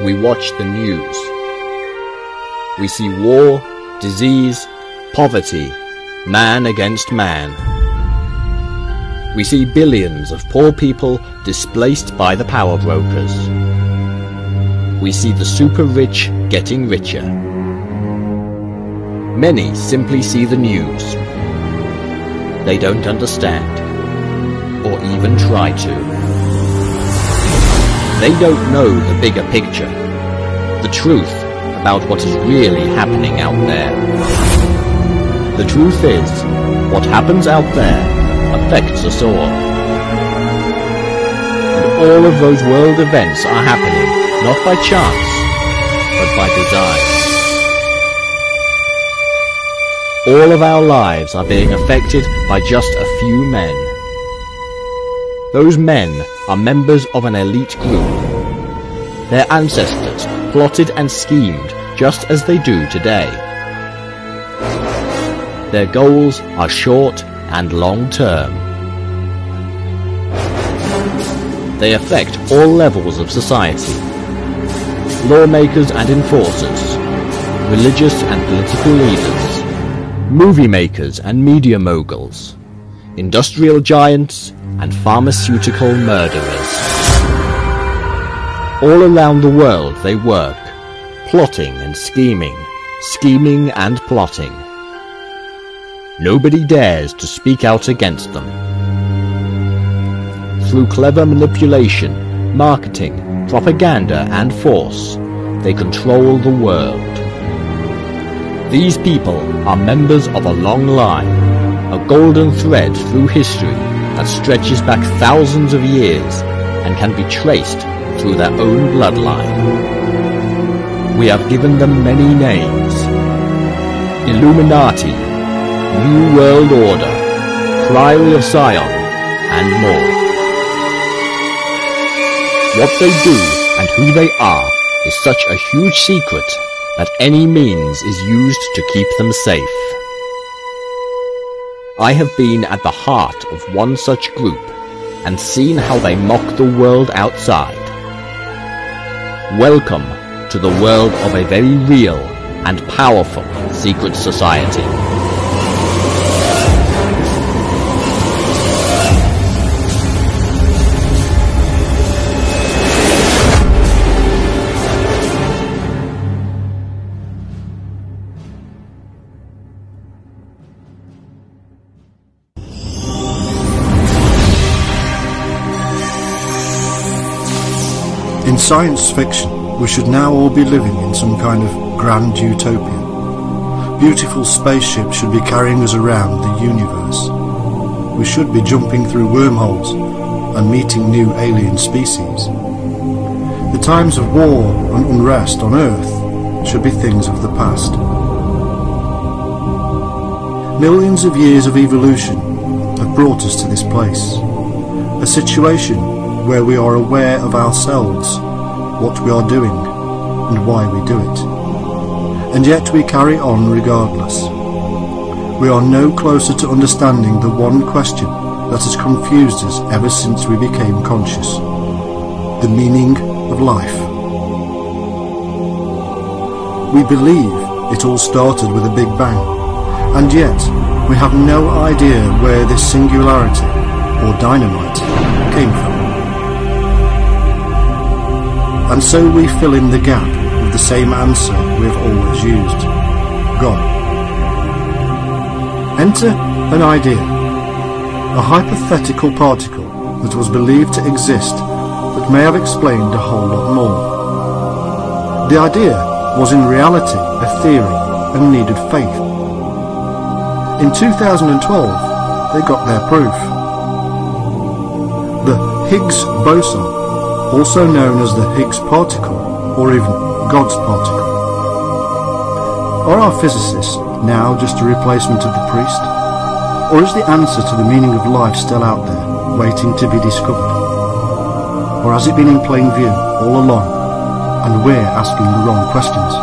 We watch the news. We see war, disease, poverty, man against man. We see billions of poor people displaced by the power brokers. We see the super rich getting richer. Many simply see the news. They don't understand, or even try to. They don't know the bigger picture, the truth about what is really happening out there. The truth is, what happens out there affects us all. And all of those world events are happening, not by chance, but by design. All of our lives are being affected by just a few men. Those men are members of an elite group. Their ancestors plotted and schemed just as they do today. Their goals are short and long-term. They affect all levels of society. Lawmakers and enforcers, religious and political leaders, movie makers and media moguls, industrial giants and pharmaceutical murderers. All around the world they work, plotting and scheming, scheming and plotting. Nobody dares to speak out against them. Through clever manipulation, marketing, propaganda and force, they control the world. These people are members of a long line, a golden thread through history that stretches back thousands of years and can be traced through their own bloodline. We have given them many names: Illuminati, New World Order, Priory of Sion, and more. What they do and who they are is such a huge secret that any means is used to keep them safe. I have been at the heart of one such group and seen how they mock the world outside. Welcome to the world of a very real and powerful secret society. science fiction, we should now all be living in some kind of grand utopia. Beautiful spaceships should be carrying us around the universe. We should be jumping through wormholes and meeting new alien species. The times of war and unrest on Earth should be things of the past. Millions of years of evolution have brought us to this place, a situation where we are aware of ourselves, what we are doing, and why we do it. And yet we carry on regardless. We are no closer to understanding the one question that has confused us ever since we became conscious: the meaning of life. We believe it all started with a Big Bang, and yet we have no idea where this singularity, or dynamite, came from. And so we fill in the gap with the same answer we have always used: God. Enter an idea, a hypothetical particle that was believed to exist but may have explained a whole lot more. The idea was in reality a theory and needed faith. In 2012, they got their proof. The Higgs boson, also known as the Higgs particle, or even God's particle. Are our physicists now just a replacement of the priest? Or is the answer to the meaning of life still out there, waiting to be discovered? Or has it been in plain view all along, and we're asking the wrong questions?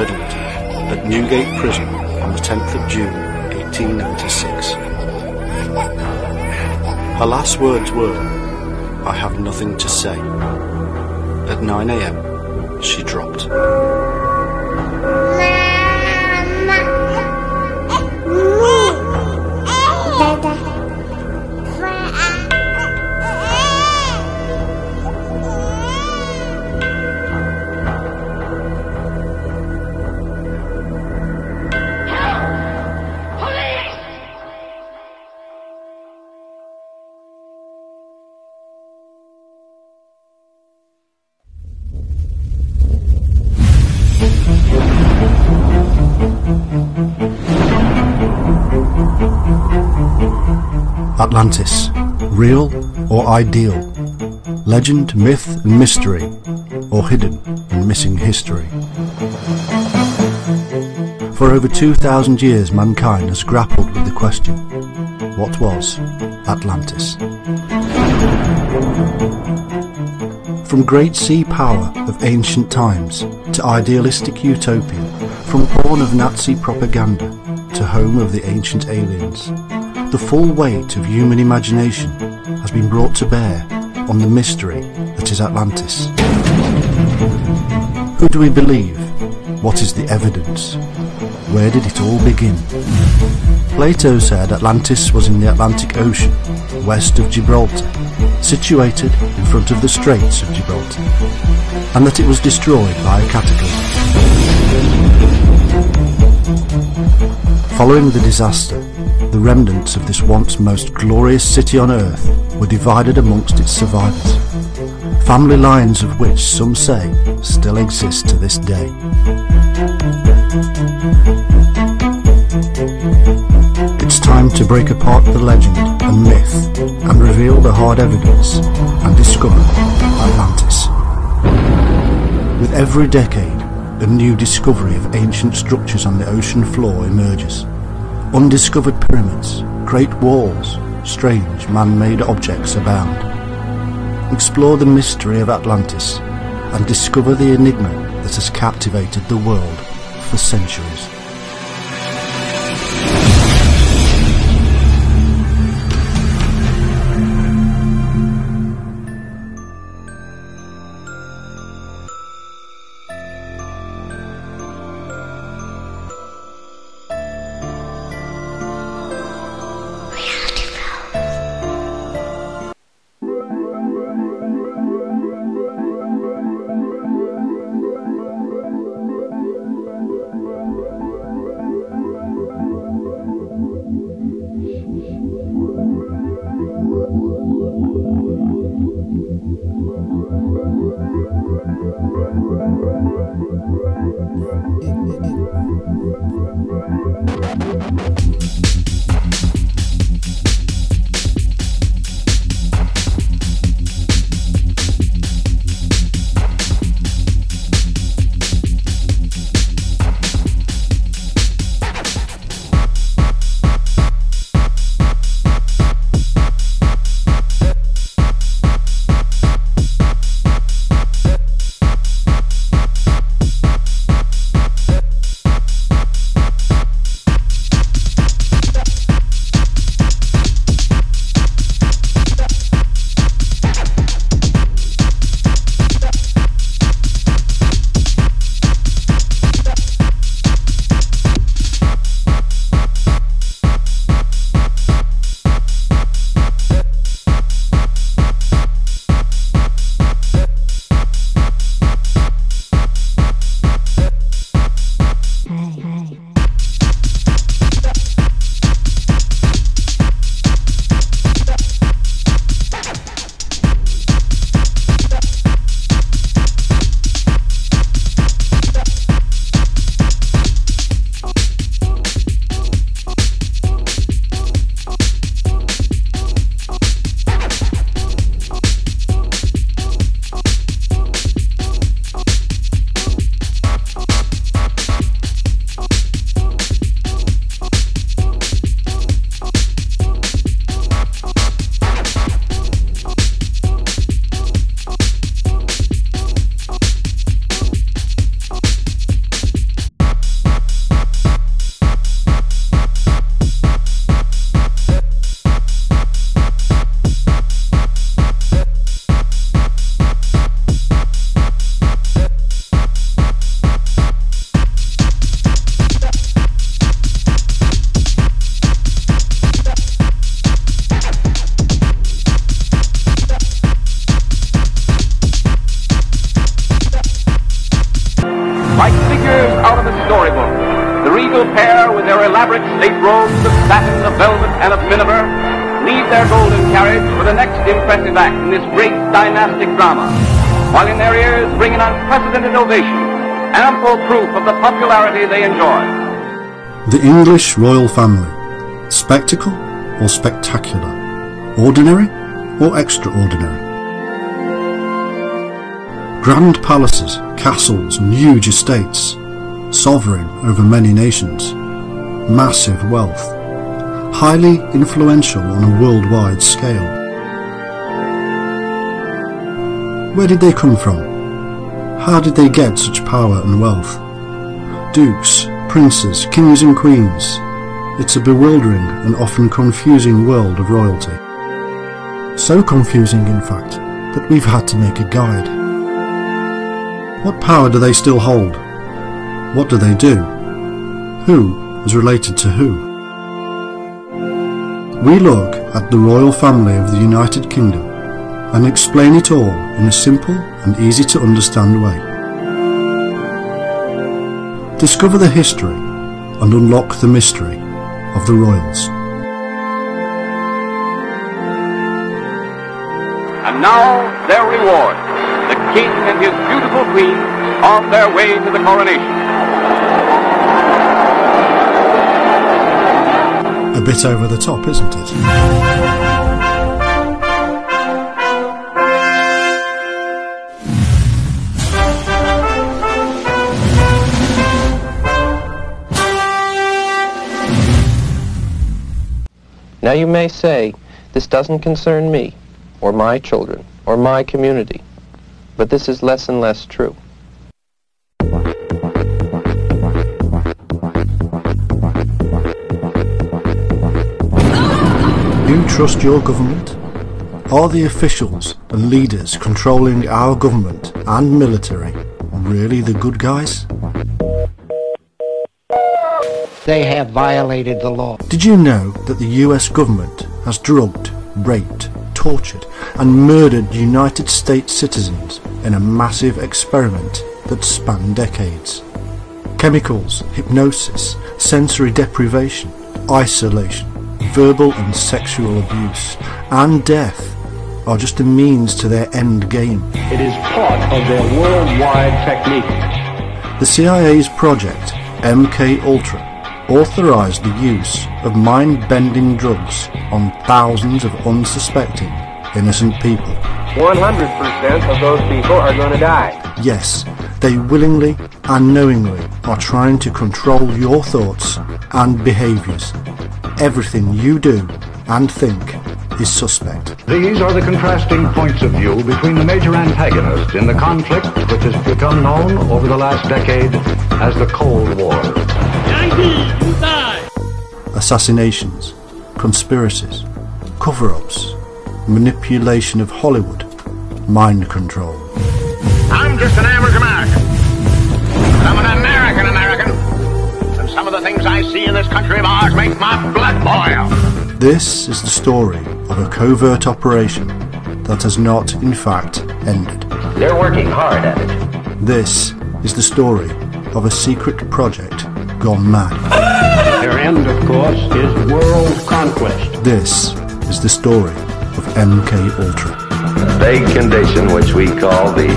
At Newgate Prison on the 10th of June 1896. Her last words were, "I have nothing to say." At 9 a.m. she dropped. Atlantis, real or ideal? Legend, myth and mystery, or hidden and missing history? For over 2,000 years mankind has grappled with the question, what was Atlantis? From great sea power of ancient times to idealistic utopia, from pawn of Nazi propaganda to home of the ancient aliens, the full weight of human imagination has been brought to bear on the mystery that is Atlantis. Who do we believe? What is the evidence? Where did it all begin? Plato said Atlantis was in the Atlantic Ocean, west of Gibraltar, situated in front of the Straits of Gibraltar, and that it was destroyed by a cataclysm. Following the disaster, the remnants of this once most glorious city on earth were divided amongst its survivors, family lines of which some say still exist to this day. It's time to break apart the legend and myth and reveal the hard evidence and discover Atlantis. With every decade, a new discovery of ancient structures on the ocean floor emerges. Undiscovered pyramids, great walls, strange man-made objects abound. Explore the mystery of Atlantis and discover the enigma that has captivated the world for centuries. like figures out of a storybook. The regal pair, with their elaborate state robes of satin, of velvet, and of miniver, leave their golden carriage for the next impressive act in this great dynastic drama, while in their ears bring an unprecedented ovation, ample proof of the popularity they enjoy. The English royal family, spectacle or spectacular? Ordinary or extraordinary? Grand palaces, castles and huge estates, sovereign over many nations, massive wealth, highly influential on a worldwide scale. Where did they come from? How did they get such power and wealth? Dukes, princes, kings and queens. It's a bewildering and often confusing world of royalty. So confusing, in fact, that we've had to make a guide. What power do they still hold? What do they do? Who is related to who? We look at the royal family of the United Kingdom and explain it all in a simple and easy to understand way. Discover the history and unlock the mystery of the royals. And now their reward, the king and his beautiful queen on their way to the coronation. A bit over the top, isn't it? Now you may say, this doesn't concern me, or my children, or my community, but this is less and less true. You trust your government? Are the officials and leaders controlling our government and military really the good guys? They have violated the law. Did you know that the US government has drugged, raped, tortured and murdered United States citizens in a massive experiment that spanned decades? Chemicals, hypnosis, sensory deprivation, isolation, verbal and sexual abuse, and death are just a means to their end game. It is part of their worldwide technique. The CIA's project, MKUltra, authorised the use of mind-bending drugs on thousands of unsuspecting, innocent people. 100% of those people are going to die. Yes, they willingly and knowingly are trying to control your thoughts and behaviours. Everything you do and think is suspect. These are the contrasting points of view between the major antagonists in the conflict which has become known over the last decade as the Cold War. Assassinations, conspiracies, cover-ups, manipulation of Hollywood, mind control. I'm just an average American. But I'm an American. And some of the things I see in this country of ours make my blood boil. This is the story of a covert operation that has not, in fact, ended. They're working hard at it. This is the story of a secret project gone mad. Their end, of course, is world conquest. This is the story of MKUltra. A vague condition which we call the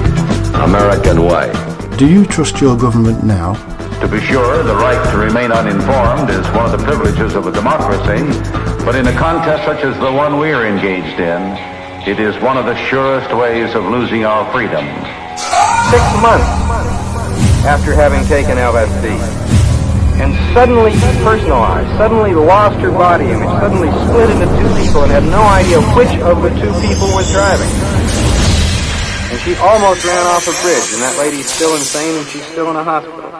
American way. Do you trust your government now? To be sure, the right to remain uninformed is one of the privileges of a democracy, but in a contest such as the one we are engaged in, it is one of the surest ways of losing our freedom. 6 months after having taken LSD, and suddenly depersonalized, suddenly lost her body image, suddenly split into two people and had no idea which of the two people was driving. And she almost ran off a bridge, and that lady's still insane and she's still in a hospital.